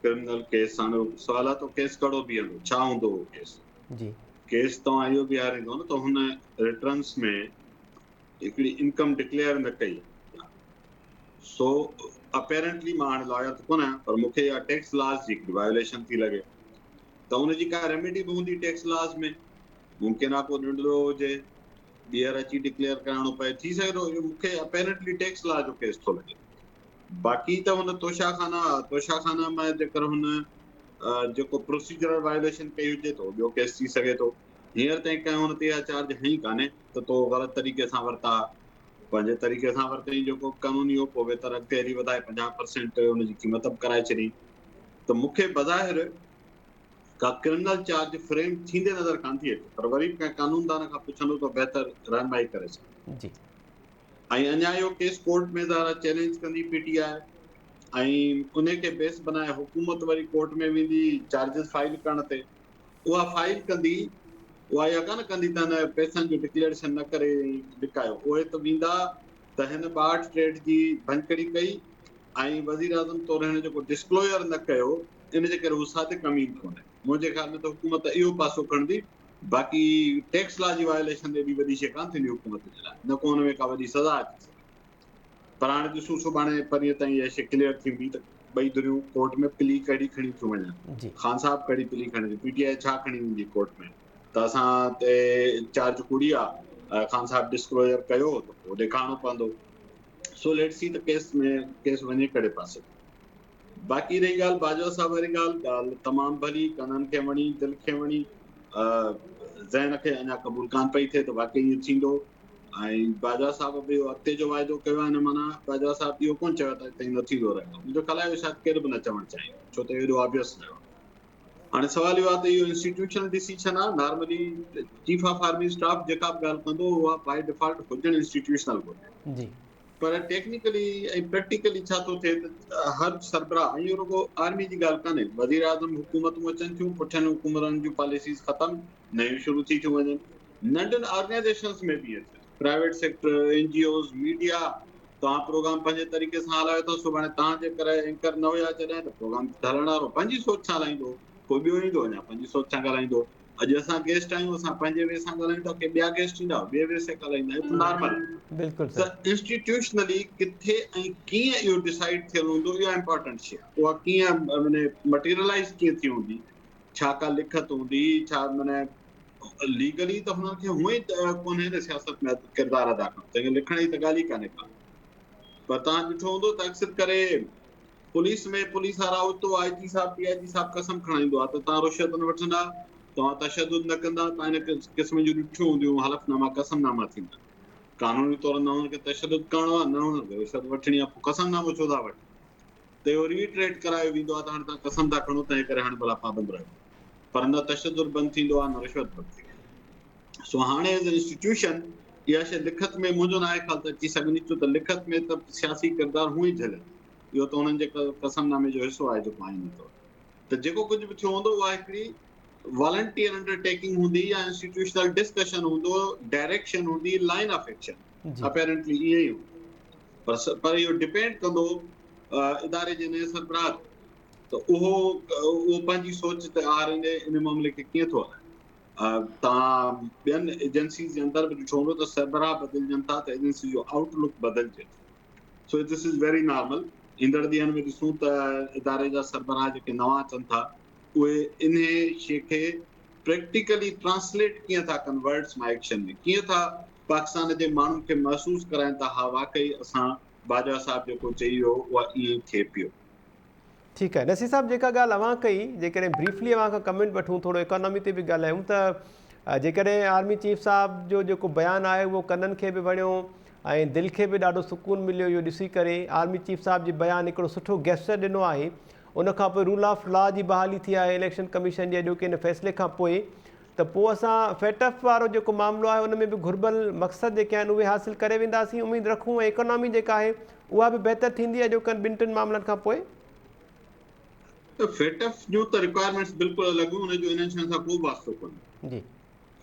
क्रिमिनल केस आणियो, सवाल आहे त केस कहिड़ो बीहंदो, छा हूंदो उहो केस? जी, केस तव्हां इहो बीहारींदो न त हुन रिटर्न्स में हिकिड़ी इनकम डिक्लेयर न कई, सो अपेरेंटली मां हाणे लॉयर त कोन आहियां पर मूंखे इहा टैक्स लॉस जी हिकिड़ी वायोलेशन थी लॻे, त हुनजी का रेमेडी बि हूंदी टैक्स लॉस में। मुमकिन आहे को ॾंढड़ो हुजे, ॿीहर अची डिक्लेयर कराइणो पए, थी सघे थो। इहो मूंखे अपेरेंटली टैक्स लॉ जो केस थो लॻे। बाक़ी त हुन तोशाखाना में जेकर हुन जेको प्रोसीजरल वायोलेशन कई हुजे त ॿियो केस थी सघे थो। हींअर ताईं कंहिं हुन ते इहा चार्ज हई कान्हे त तो ग़लति तरीक़े सां वरिता, पंहिंजे तरीक़े सां वरितई जेको कानूनी हो, पोइ वेतर अॻिते हली वधाए 50% हुनजी क़ीमत बि कराए छॾी। त मूंखे बज़ाहिर का क्रिमिनल चार्ज फ्रेम थींदे नज़र कान थी अचे, पर वरी कंहिं कानूनदान खां पुछंदो त बहितर रहनुमाई करे सघे। जी, ऐं अञा इहो केस कोर्ट में ज़रा चैलेंज कंदी PTI ऐं उन खे बेस बनाए हुकूमत वरी कोर्ट में वेंदी चार्जिस फाइल करण ते। उहा फाइल कंदी, उहा इहा कान कंदी त हिन पैसनि जो डिक्लेरेशन न करे लिकायो। उहे त वेंदा त हिन 62 जी भंजकड़ी कई ऐं वज़ीर आज़म तौरु हिन जेको डिस्क्लोजर न कयो, इन जे करे हू सादिक अमीन कोन्हे। मुंहिंजे ख़्याल में त हुकूमत इहो पासो खणंदी। बाक़ी टैक्स लॉ जी वायोलेशन एॾी वॾी शइ कान थींदी हुकूमत जे लाइ, न को हुन में का वॾी सज़ा अची सघे। पर हाणे ॾिसूं सुभाणे परीहं ताईं इहा शइ क्लियर थींदी त ॿई धुरियूं कोर्ट में प्ली कहिड़ी खणी थियूं वञनि। जी, ख़ान साहब कहिड़ी प्ली खणी, PTI छा खणी वेंदी कोर्ट में त असां ते चार्ज कुड़ी आहे, ख़ान साहब डिस्क्लोजर कयो त पोइ ॾेखारिणो पवंदो। सो लेट्स सी त केस वञे कहिड़े पासे। बाक़ी रही ॻाल्हि बाजवा साहब वारी ॻाल्हि तमामु भली, कननि खे वणी, दिलि खे वणी, ज़हन खे अञा क़बूल कान पई थिए त वाक़ई ईअं थींदो। ऐं बाजवा साहब बि अॻिते जो वाइदो कयो आहे, हिन माना बाजवा साहब इहो कोन चयो त हिते न थींदो रहेंदो। मुंहिंजो ख़्यालु आहे शायदि केर बि न चवणु चाहींदो, छो त एॾो ऑब्वियस रहियो। हाणे सुवाल इहो आहे त इहो इंस्टीट्यूशनल डिसीजन आहे। Normally chief of army staff जेका बि ॻाल्हि कंदो उहा बाय डिफॉल्ट हुजणु इंस्टीट्यूशनल घुरिजे। जी, पर टेक्निकली ऐं प्रैक्टिकली छा थो थिए त हर सरबराह, इहो रुगो आर्मी जी ॻाल्हि कान्हे, वज़ीर आज़म हुकूमतूं अचनि थियूं, पुठियनि हुकूमतनि जूं पॉलिसीज़ ख़तमु, नयूं शुरू थी थियूं वञनि। नंढनि ऑर्गेनाइज़ेशंस में बि अचे, प्राइवेट सेक्टर, NGOs, मीडिया, तव्हां प्रोग्राम पंहिंजे तरीक़े सां हलायो था, सुभाणे तव्हां जेकर एंकर न हुया जॾहिं त प्रोग्राम हलाइण वारो पंहिंजी सोच सां हलाईंदो, कोई ॿियो ईंदो अञा पंहिंजी सोच सां ॻाल्हाईंदो। अॼु असां गेस्ट आहियूं, असां पंहिंजे वे सां ॻाल्हायूं था, की ॿिया गेस्ट ईंदा ॿिए वे सां ॻाल्हाईंदा, इहो त नॉर्मल आहे। बिल्कुलु त सर। इंस्टीट्यूशनली किथे ऐं कीअं इहो डिसाइड थियल हूंदो, इहा इंपॉर्टेंट शइ आहे। उहा कीअं माने मटीरियलाइज़ कीअं थी हूंदी, छा का लिखत हूंदी, छा माने लीगली त हुननि खे हूअं ई कोन्हे न सियासत में किरदारु अदा करणु, तंहिंखे लिखण जी त ॻाल्हि ई कान्हे का। पर तव्हां ॾिठो हूंदो त अक्सर करे पुलिस में पुलिस वारा उतो आईजी साहब पीआईजी साहब कसम खणाईंदो आहे त तव्हां रुश्वत न वठंदा, तव्हां तशदुद न कंदा, तव्हां इन क़िस्म जूं ॾिठियूं हूंदियूं हलफ़नामा कसमनामा थींदा। कानूनी तौर न हुनखे तशदुद करणो आहे, न हुनखे रिश्वत वठणी आहे, पोइ कसमनामो छो था वठो, त इहो रीट्रेट करायो वेंदो आहे त हाणे तव्हां कसम था खणो, तंहिं करे हाणे भला पाबंद रहियो। पर न तशदुद बंदि थींदो आहे, न रिश्वत बंदि थींदी आहे। सो हाणे एज़ इंस्टीट्यूशन इहा शइ लिखत में मुंहिंजो न आहे ख़्याल त अची सघंदी, छो त लिखत में त सियासी किरदारु हूअं ई झलियल, इहो त हुननि जे कसमनामे जो हिसो आहे जेको आईनी तौर। त जेको कुझु बि थियो हूंदो उहा हिकिड़ी वॉलंटियर अंडरटेकिंग हूंदी या इंस्टीट्यूशनल डिस्कशन हूंदो, डायरेक्शन हूंदी, लाइन ऑफ एक्शन जी अपेरेंटली ईअं ई हूंदो। पर इहो डिपेंड कंदो इदारे जे नए सरबराह ते, त उहो पंहिंजी सोच ते इन मामले खे कीअं थो हलाए। तव्हां ॿियनि एजेंसीज़ जे अंदरि बि ॾिठो हूंदो त सरबराह बदिलजनि था त एजेंसी जो आउटलुक बदिलजे थो। So this is very normal. ईंदड़ ॾींहंनि में ॾिसूं त इदारे जा सरबराह जेके नवां अचनि था उहे इन शइ खे प्रैक्टिकली ट्रांसलेट कीअं था कनि वर्ड्स मां एक्शन में, कीअं था पाकिस्तान जे माण्हुनि खे महसूसु कराइनि था, हा वाकई असां बाजवा साहिब जेको चई वियो उहा ईअं ई थिए पियो। ठीकु आहे। नसीर साहब, जेका ॻाल्हि अव्हां कई, जेकॾहिं ब्रीफली अव्हां खां कमेंट वठूं, थोरो इकोनॉमी ते बि ॻाल्हायूं त जेकॾहिं आर्मी चीफ साहब जो जेको बयानु आहे उहो कननि खे बि वणियो ऐं दिलि खे बि ॾाढो सुकून मिलियो इहो ॾिसी करे। आर्मी चीफ साहब जी बयानु हिकिड़ो सुठो गेस्चर ॾिनो आहे। उनखां पोइ रूल ऑफ लॉ जी बहाली थी आहे इलेक्शन कमीशन जे अॼोके हिन फ़ैसिले खां पोइ, त पोइ असां फेटफ वारो जेको मामिलो आहे उन में बि घुर्बल मक़सद जेके आहिनि उहे हासिलु करे वेंदासीं, उमेदु रखूं, ऐं इकोनॉमी जेका आहे उहा बि बहितर थींदी अॼोकनि ॿिनि टिनि मामलनि खां पोइ। त फेटफ जूं त रिक्वायरमेंट्स बिल्कुलु अलॻि हुयूं, हुनजो इन्हनि शयुनि सां को वास्तो कोन्हे। जी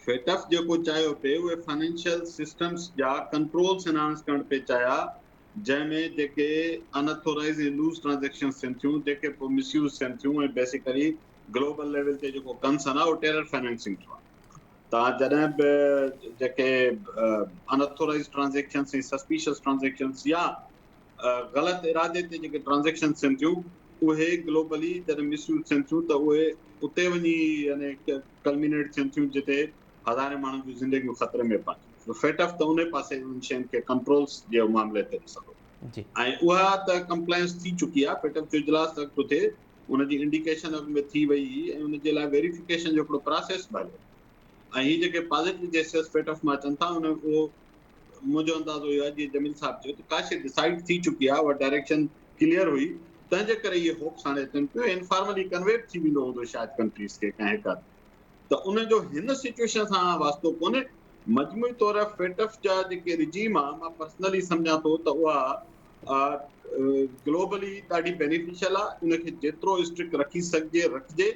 फेटफ जेको चाहियो पिए उहे फाइनेंशियल सिस्टम्स जा कंट्रोल्स एनहांस करण पे चाहिया, जंहिंमें जेके अनऑथोराइज़ ऐं लूज़ ट्रांज़ेक्शन थियनि थियूं, जेके पोइ मिसयूज़ थियनि थियूं, ऐं बेसिकली ग्लोबल लेवल ते जेको कंसर्न आहे उहो टेरर फाइनेंसिंग जो आहे। तव्हां जॾहिं बि जेके अनऑथोराइज़ ट्रांज़ेक्शन्स ऐं सस्पिशियस ट्रांज़ेक्शन्स या ग़लति इरादे ते जेके ट्रांज़ेक्शन थियनि थियूं उहे ग्लोबली जॾहिं मिसयूज़ थियनि थियूं त उहे उते वञी यानी कल्मिनेट थियनि थियूं जिते हज़ारे माण्हुनि जूं ज़िंदगियूं ख़तरे में पवनि। फेटफ त उन पासे उन शयुनि खे कंट्रोल्स जे मामले ते ॾिसंदो, ऐं उहा त कंप्लायंस थी चुकी आहे। फेटफ जो इजलास तक थो थिए, उनजी इंडिकेशन अॻु में थी वई, ऐं उनजे लाइ वेरिफिकेशन जो हिकिड़ो प्रोसेस बि हले। ऐं हीअ जेके पॉज़िटिव जेस्चर्स फेटफ मां अचनि था उहो मुंहिंजो अंदाज़ो इहो आहे, जीअं जमील साहब चयो, त का शइ डिसाइड थी चुकी आहे, उहा डायरेक्शन क्लियर हुई, तंहिंजे करे इहे होप्स हाणे अचनि पियो। इनफॉर्मली कन्वेट थी वेंदो हूंदो शायदि कंट्रीज़ खे कंहिं हिक हद, त उनजो हिन सिचुएशन सां वास्तो कोन्हे। मजमूई तौर फेटफ जा जेके रिजीम आहे, मां पर्सनली सम्झां थो त उहा ग्लोबली ॾाढी बेनिफिशियल आहे। उनखे जेतिरो स्ट्रिक्ट रखी सघिजे रखिजे,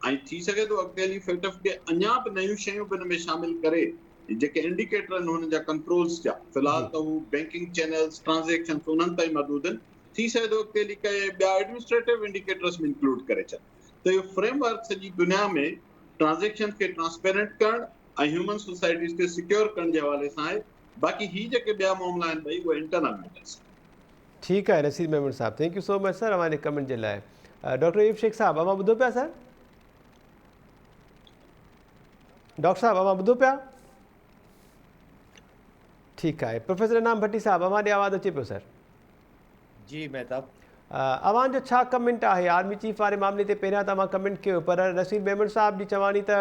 ऐं थी सघे थो अॻिते हली फेटफ खे अञा बि नयूं शयूं बि हिन में शामिल करे, जेके इंडिकेटर आहिनि हुननि जा कंट्रोल्स जा, फ़िलहाल त हू बैंकिंग चैनल्स ट्रांज़ेक्शन उन्हनि ताईं महदूद आहिनि, थी सघे थो अॻिते हली के ॿिया एडमिनिस्ट्रेटिव इंडिकेटर्स में इंक्लूड करे छॾ। त इहो फ्रेमवर्क सॼी दुनिया में ट्रांज़ेक्शन खे ट्रांसपेरेंट करणु ऐं ह्यूमन सोसाइटीज़ खे सिक्योर करण जे हवाले सां आहे। बाक़ी ही जेके ॿिया मामला आहिनि भई उहे इंटरनल मैटर्स। ठीकु आहे Naseer Memon Sahib, thank you so much sir हमारे कमेंट जे लाइ। डॉक्टर अयूब शेख साहब, अवां ॿुधो पिया सर? डॉक्टर साहब अवां ॿुधो पिया? ठीकु आहे। प्रोफेसर इनाम भट्टी साहब, अवां ॾे आवाज़ अचे पियो सर? जी मेहताब, अवां जो छा कमेंट आहे आर्मी चीफ वारे मामले ते? पहिरियां त अवां कमेंट कयो, पर नसीर मेमन साहब जी चवाणी त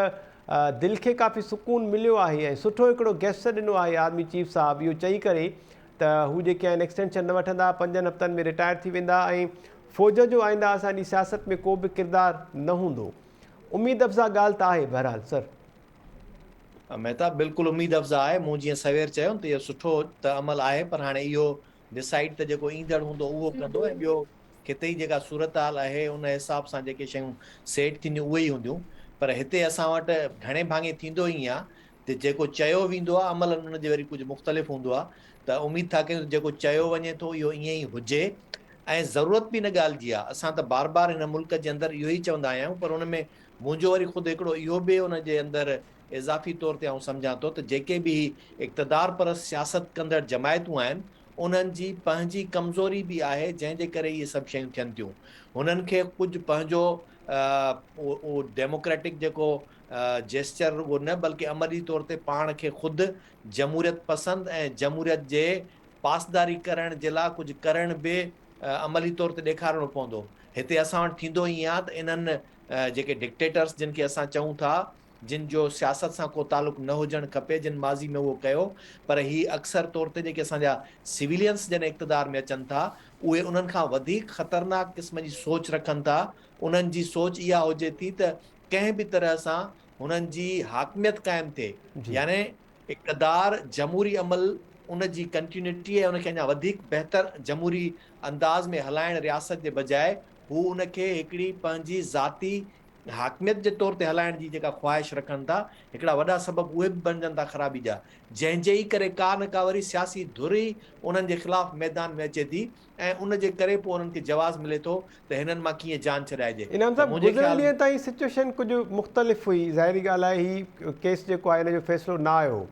दिलि खे काफ़ी सुकून मिलियो आहे ऐं सुठो हिकिड़ो गेस्चर ॾिनो आहे आर्मी चीफ साहब, इहो चई करे त हू जेके आहिनि एक्सटेंशन न वठंदा, 5 हफ़्तनि में रिटायर थी वेंदा ऐं फ़ौज जो आईंदा असांजी सियासत में को बि किरदारु न हूंदो। उमेद अफ़ज़ा ॻाल्हि त आहे बहरहाल सर। मेहताब बिल्कुलु उमेद अफ़ज़ा आहे। मूं जीअं सवेर चयो त इहो सुठो त अमल आहे, पर हाणे इहो डिसाइड त जेको ईंदड़ हूंदो उहो कंदो, ऐं ॿियो किथे ई जेका सूरत हाल आहे उन हिसाब सां जेके शयूं सेट थींदियूं उहे ई हूंदियूं। पर हिते असां वटि घणे भाङे थींदो ई आहे त जेको चयो वेंदो आहे अमल उन जे वरी कुझु मुख़्तलिफ़ हूंदो आहे। त उमेद था कयूं जेको चयो वञे थो इहो ईअं ई हुजे, ऐं ज़रूरत बि हिन ॻाल्हि जी आहे। असां त बार बार हिन मुल्क जे अंदरि इहो ई चवंदा आहियूं, पर हुन में मुंहिंजो वरी ख़ुदि हिकिड़ो इहो बि हुन जे अंदरि इज़ाफ़ी तौर ते आउं सम्झां थो त जेके बि इक़्तिदार परस्त सियासत कंदड़ जमायतूं आहिनि उन्हनि जी पंहिंजी कमज़ोरी बि आहे, जंहिंजे करे इहे सभु शयूं थियनि थियूं। हुननि खे कुझु पंहिंजो उहो डेमोक्रेटिक जेको जेस्चर रुगो न बल्कि अमली तौर ते पाण खे ख़ुदि जमहूरियत पसंदि ऐं जमहूरियत जे पासदारी करण जे लाइ कुझु करण बि अमली तौर ते ॾेखारिणो पवंदो। हिते असां वटि थींदो ई आहे त इन्हनि जेके डिक्टेटर्स जिन खे असां चऊं था, जिन जो सियासत सां को तालुक न हुजणु खपे, जिन माज़ी में उहो कयो, पर ही अक्सर तौर ते जेके असांजा सिविलियंस जॾहिं इक़्तिदार में अचनि था उहे उन्हनि खां वधीक ख़तरनाक क़िस्म जी सोच रखनि था। उन्हनि जी सोच इहा हुजे थी त कंहिं बि तरह सां हुननि जी हाकमियत क़ाइमु थिए, जी यानी इक़्तिदार जमहूरी अमल उन जी कंटिन्यूटी ऐं उनखे अञा वधीक बहितर जमहूरी अंदाज़ में हलाइण रियासत जे बजाए हू उनखे हिकिड़ी पंहिंजी ज़ाती हाकमियत जे तौर ते हलाइण जी जेका ख़्वाहिश रखनि था, हिकिड़ा वॾा सबबु उहे बि बणजनि था ख़राबी जा, जंहिंजे ई करे का न का वरी सियासी धुर ई उन्हनि जे ख़िलाफ़ मैदान में अचे थी ऐं उन जे करे पोइ उन्हनि खे जवाज़ मिले थो त हिननि मां कीअं जान छॾाइजे। इनाम त साहब, मुंहिंजे गुज़िरियल ख़्याल ॾींहं ताईं सिचुएशन कुझु मुख़्तलिफ़ हुई। ज़ाहिरी ॻाल्हि आहे ही केस जेको आहे हिन जो फ़ैसिलो न आयो।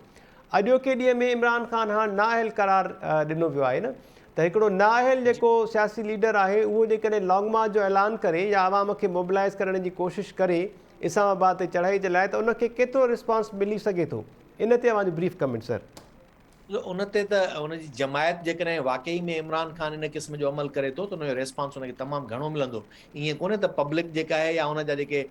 अॼोके ॾींहं में इमरान ख़ान हाणे नाअहल करार ॾिनो वियो आहे न, त हिकिड़ो नाअहल जेको सियासी लीडर आहे उहो जेकॾहिं लॉन्ग मार्च जो ऐलान करे या आवाम खे मोबिलाइज़ करण जी कोशिशि करे इस्लामाबाद ते चढ़ाई जे लाइ, त उनखे केतिरो रिस्पॉन्स मिली सघे थो? इन ते तव्हांजो ब्रीफ कमेंट सर। उन ते त हुनजी जमायत जेकॾहिं वाकई में इमरान ख़ान इन क़िस्म जो अमल करे थो त हुनजो रिस्पॉन्स हुनखे तमामु घणो मिलंदो। ईअं कोन्हे त पब्लिक जेका आहे या हुनजा जेके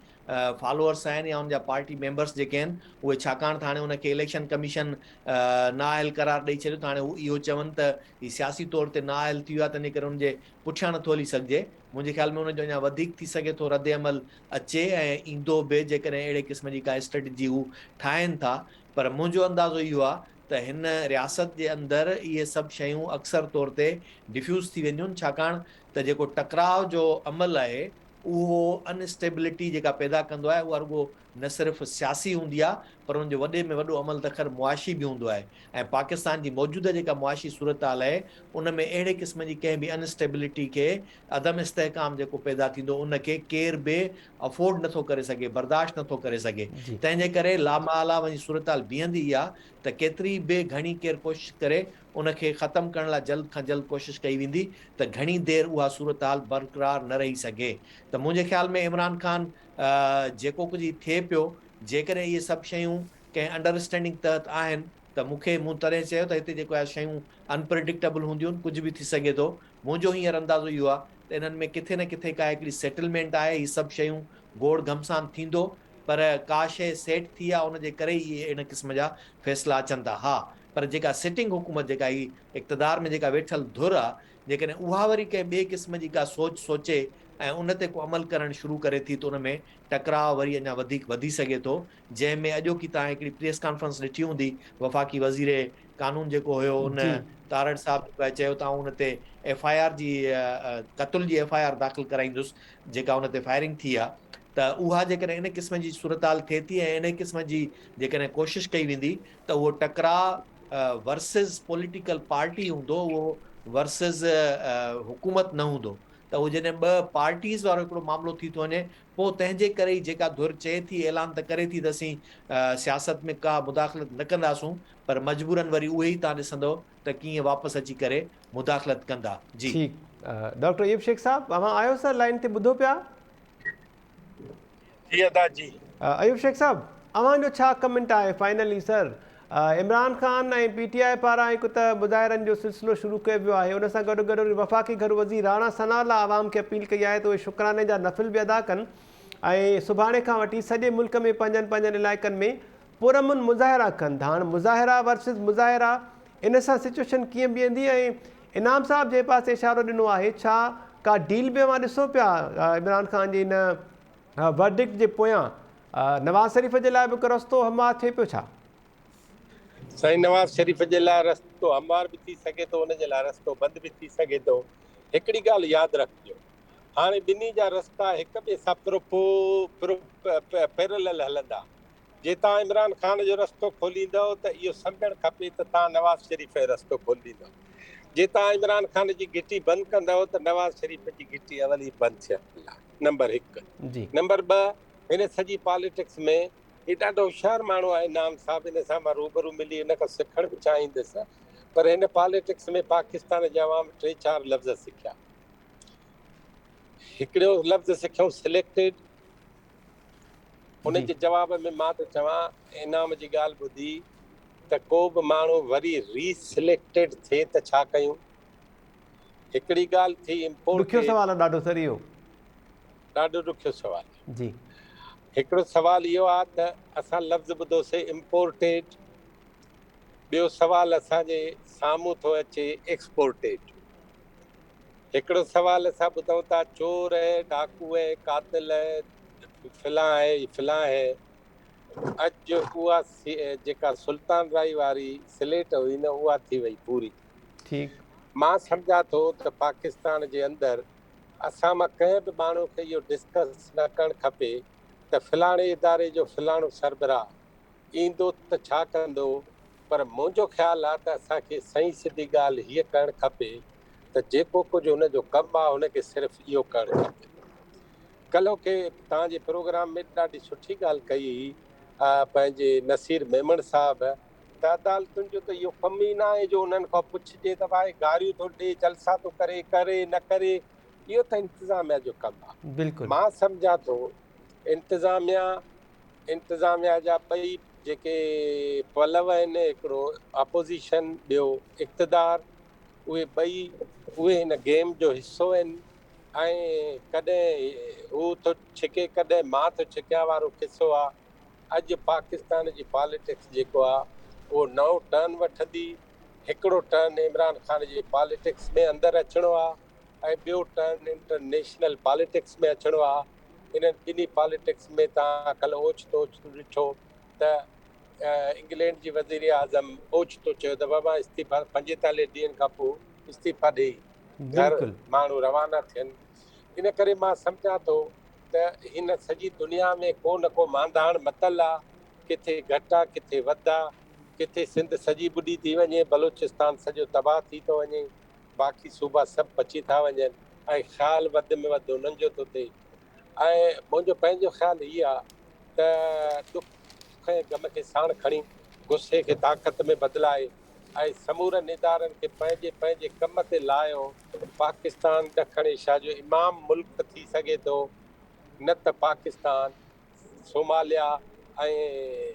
फॉलोअर्स आहिनि या हुनजा पार्टी मेंबर्स जेके आहिनि उहे, छाकाणि त हाणे हुनखे इलेक्शन कमीशन नाअहल करार ॾेई छॾियो त हाणे हू इहो चवनि त हीउ सियासी तौर ते नाअहल थी वियो आहे, तंहिंजे करे हुनजे पुठियां नथो हली सघिजे। मुंहिंजे ख़्याल में हुनजो अञा वधीक थी सघे थो रद्द अमल अचे ऐं ईंदो बि, जेकॾहिं अहिड़े क़िस्म जी का स्ट्रेटजी हू ठाहिनि था। पर मुंहिंजो अंदाज़ो इहो आहे त हिन रियासत जे अंदरि इहे सभु शयूं अक्सर तौर ते डिफ्यूज़ थी वेंदियूं आहिनि, छाकाणि त जेको टकराव जो अमल आहे उहो अनस्टेबिलिटी जेका पैदा कंदो आहे, उहा रुगो न सिर्फ़ु सियासी हूंदी आहे पर हुनजो वॾे में वॾो अमल त ख़ैर मुआशी बि हूंदो आहे। ऐं पाकिस्तान जी मौजूदा जेका मुआशी सूरत हाल आहे उन में अहिड़े क़िस्म जी कंहिं बि अनस्टेबिलिटी खे, अदम इस्तेहकाम जेको पैदा थींदो उनखे केर बि अफोर्ड नथो करे सघे, बर्दाश्त नथो करे सघे। जी तंहिंजे करे लामाला वञी सूरत हाल बीहंदी इहा त केतिरी बि घणी केरु कोशिशि करे उनखे ख़तमु करण लाइ जल्द खां जल्द कोशिशि कई वेंदी त घणी देरि उहा सूरत हाल बरक़रार न रही सघे। त मुंहिंजे ख़्याल में इमरान ख़ान जेको कुझु थिए पियो, जेकॾहिं इहे सभु शयूं कंहिं अंडरस्टैंडिंग तहत आहिनि त मूं तॾहिं चयो त हिते जेको आहे शयूं अनप्रिडिक्टेबल हूंदियूं आहिनि, कुझु बि थी सघे थो। मुंहिंजो हींअर अंदाज़ो इहो आहे त इन्हनि में किथे न किथे का हिकिड़ी सेटलमेंट आहे, हीअ सभु शयूं गोड़ घमसान थींदो, पर का शइ सेट थी आहे उनजे करे ई इहे इन क़िस्म जा फ़ैसिला अचनि था। हा, पर जेका सिटिंग हुकूमत जेका ही इक़्तिदार में जेका वेठल धुर आहे, जेकॾहिं उहा वरी कंहिं ॿिए क़िस्म जी का सोचे ऐं उन ते को अमल करणु शुरू करे थी त उन में टकराव वरी अञा वधीक वधी सघे थो। जंहिंमें अॼोकी तव्हां हिकिड़ी प्रेस कॉन्फ्रेंस ॾिठी हूंदी, वफ़ाक़ी वज़ीर कानून जेको हुयो उन जी तारड़ साहब चयो त उन ते FIR जी क़त्ल जी FIR दाख़िल कराईंदुसि जेका उन ते फायरिंग थी आहे। त उहा जेकॾहिं इन क़िस्म जी सूरत हाल थिए थी ऐं इन क़िस्म जी जेकॾहिं कोशिशि कई वेंदी त उहो टकराव वर्सिस पॉलिटिकल पार्टी हूंदो, उहो वर्सिस हुकूमत न हूंदो। त उहो जॾहिं ॿ पार्टीज़ वारो हिकिड़ो मामिलो थी थो वञे, पोइ तंहिंजे करे ई जेका धुर चए थी, ऐलान त करे थी त असीं सियासत में का मुदाख़लत न कंदासूं, पर मजबूरन वरी उहे ई तव्हां ॾिसंदव त कीअं वापसि अची करे मुदाख़लत कंदा। जी ठीकु। डॉक्टर अयूब शेख साहब, तव्हां आयो सर लाइन ते, ॿुधो पिया? जी अदा जी। अयूब शेख साहब, अव्हांजो छा कमेंट आहे फाइनली सर? इमरान ख़ान ऐं PTI पारां हिकु त मुज़ाहिरनि जो सिलसिलो शुरू कयो वियो आहे, उन सां गॾु गॾु वफ़ाक़ी घर वज़ीर राणा सनाउल्लाह आवाम खे अपील कई आहे त उहे शुक्राने जा नफ़िल बि अदा कनि ऐं सुभाणे खां वठी सॼे मुल्क में पंहिंजनि पंहिंजनि इलाइक़नि में पुरअमन मुज़ाहिरा कनि था। हाणे मुज़ाहिरा वर्सिस मुज़ाहिरा, इन सां सिचुएशन कीअं बीहंदी? ऐं इनाम साहब जे पासे इशारो ॾिनो आहे, छा का डील बि मां ॾिसो पिया इमरान ख़ान जी इन वर्डिक्ट जे पोयां नवाज़ शरीफ़ जे लाइ बि हिकु रस्तो हमवार थिए पियो छा? साईं, नवाज़ शरीफ़ जे लाइ रस्तो हमवार बि थी सघे थो, हुन जे लाइ रस्तो बंदि बि थी सघे थो। हिकिड़ी ॻाल्हि यादि रखिजो, हाणे ॿिन्ही जा रस्ता हिक ॿिए सां पैरेलल हलंदा। जे तव्हां इमरान ख़ान जो रस्तो खोलींदव त इहो सम्झणु खपे त तव्हां नवाज़ शरीफ़ जो रस्तो खोलींदव। जे तव्हां इमरान ख़ान जी घिटी बंदि कंदव त नवाज़ शरीफ़ जी घिटी अवल ई बंदि थियल आहे, नंबर 1। जी नंबर 2, हिन सॼी पॉलिटिक्स में ही ॾाढो होशियारु माण्हू आहे इनाम साहिबु, हिन सां मां रूबरू मिली हिन खां सिखणु बि चाहींदुसि, पर हिन पॉलिटिक्स में पाकिस्तान जा आवाम 3-4 लफ़्ज़ सिखिया। हिकिड़ो लफ़्ज़ सिखियो सिलेक्टेड, उन जे जवाब में मां त चवां इनाम जी ॻाल्हि ॿुधी त को बि माण्हू वरी रीसिलेक्टेड थिए त छा कयूं। हिकिड़ी ॻाल्हि थी ॾुखियो इम्पोर्टेड, सवाल आहे ॾाढो सर इहो। ॾाढो ॾुखियो सुवालु आहे। जी हिकिड़ो सवाल इहो आहे त असां लफ़्ज़ ॿुधोसीं इम्पोर्टेड, ॿियो सवाल असांजे साम्हूं थो अचे एक्सपोर्टेड। हिकिड़ो सवाल असां ॿुधूं था चोर है, डाकू है, कातिल है, फिलां है फिलां है। अॼु उहा जेका सुल्तान राई वारी स्लेट हुई न, उहा थी वई पूरी। ठीकु। मां सम्झां थो त पाकिस्तान जे अंदरि असां मां कंहिं बि माण्हू खे इहो डिस्कस न करणु खपे त फलाणे इदारे जो फलाणो सरबराह ईंदो त छा कंदो, पर मुंहिंजो ख़्यालु आहे त असांखे सही सिधी ॻाल्हि हीअ करणु खपे त जेको कुझु हुनजो कमु आहे हुनखे सिर्फ़ु इहो करणु खपे। कल्ह खे तव्हांजे प्रोग्राम में ॾाढी सुठी ॻाल्हि कई पंहिंजे नसीर मेमण साहिबु त अदालतुनि जो त इहो कमु ई न आहे जो उन्हनि खां पुछिजे त भाई गारियूं थो ॾिए, जलसा थो करे, करे न करे, इहो त इंतिज़ामिया जो कमु आहे। बिल्कुलु मां सम्झां थो इंतिज़ामिया जा ॿई जेके पलव आहिनि, हिकिड़ो अपोज़िशन ॿियो इक़्तिदार, उहे ॿई उहे हिन गेम जो हिसो आहिनि। ऐं कॾहिं हू थो छिके कॾहिं मां थो छिकिया वारो किसो आहे। अॼु पाकिस्तान जी पॉलिटिक्स जेको आहे उहो नओं टर्न वठंदी। हिकिड़ो टर्न इमरान ख़ान जी पॉलिटिक्स में अंदरि अचिणो आहे ऐं ॿियो टर्न इंटरनेशनल पॉलिटिक्स में अचिणो आहे। इन्हनि ॿिन्ही पॉलिटिक्स में तव्हां कल्ह ओचितो ॾिठो त इंग्लैंड जी वज़ीर आज़म ओचितो चयो त बाबा इस्तीफ़ा 45 ॾींहंनि खां पोइ इस्तीफ़ा ॾेई घर बिल्कुलु माण्हू रवाना थियनि। इन करे मां सम्झां थो त हिन सॼी दुनिया में को न को मांधाण मतल आहे, किथे घटि आहे किथे वधि आहे, किथे सिंध सॼी ॿुॾी थी वञे, बलूचिस्तान सॼो तबाह थी थो वञे, बाक़ी सूबा सभु बची था वञनि ऐं ख़्यालु वधि में वधि उन्हनि जो थो थिए। ऐं मुंहिंजो पंहिंजो ख़्यालु इहो आहे त ॾुख ऐं ग़म खे साण खणी गुस्से खे ताक़त में बदिलाए ऐं समूरनि इदारनि खे पंहिंजे पंहिंजे कम ते लाहियो। पाकिस्तान ॾखण एशिया जो इमाम मुल्क थी सघे थो, न त पाकिस्तान सोमालिया ऐं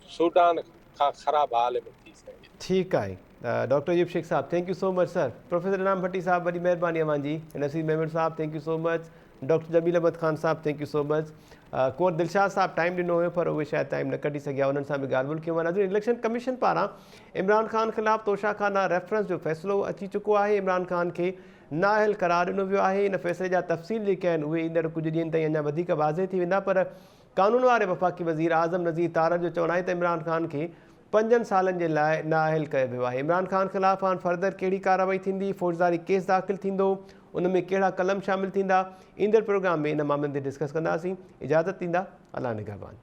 सूडान खां ख़राबु हाल में थी सघे। ठीकु आहे। Doctor Ayub Sheikh Sahib, thank you so much sir. Professor Inam Bhatti Sahib, वॾी महिरबानी अव्हांजी। Naseer Memon Sahib, thank you so much. Doctor Jameel Ahmed Khan Sahib, thank you so much. Kunwar Dilshad Sahib time ॾिनो हुयो पर उहे शायदि टाइम न कढी सघिया, उन्हनि सां बि ॻाल्हि ॿोल कयूं। नज़र इलेक्शन कमीशन पारां इमरान ख़ान ख़िलाफ़ु तोशाखाना रेफरेंस जो फ़ैसिलो अची चुको आहे। इमरान ख़ान खे नाअहल करार ॾिनो वियो आहे। इन फ़ैसिले जा तफ़सील जेके आहिनि उहे ईंदड़ कुझु ॾींहंनि ताईं अञा वधीक वाज़े थी वेंदा, पर कानून वारे वफ़ाक़ी वज़ीर आज़म नज़ीर तारड़ जो चवणु आहे त इमरान ख़ान खे 5 सालनि जे लाइ नाअहल कयो वियो आहे। इमरान ख़ान ख़िलाफ़ु हाणे फर्दर कहिड़ी कार्रवाई थींदी, फ़ौजदारी केस दाख़िल थींदो, उन में कहिड़ा कलम शामिल थींदा, ईंदड़ प्रोग्राम में इन मामलनि ते डिस्कस कंदासीं। इजाज़त ॾींदा, अल्लाह निगहबान।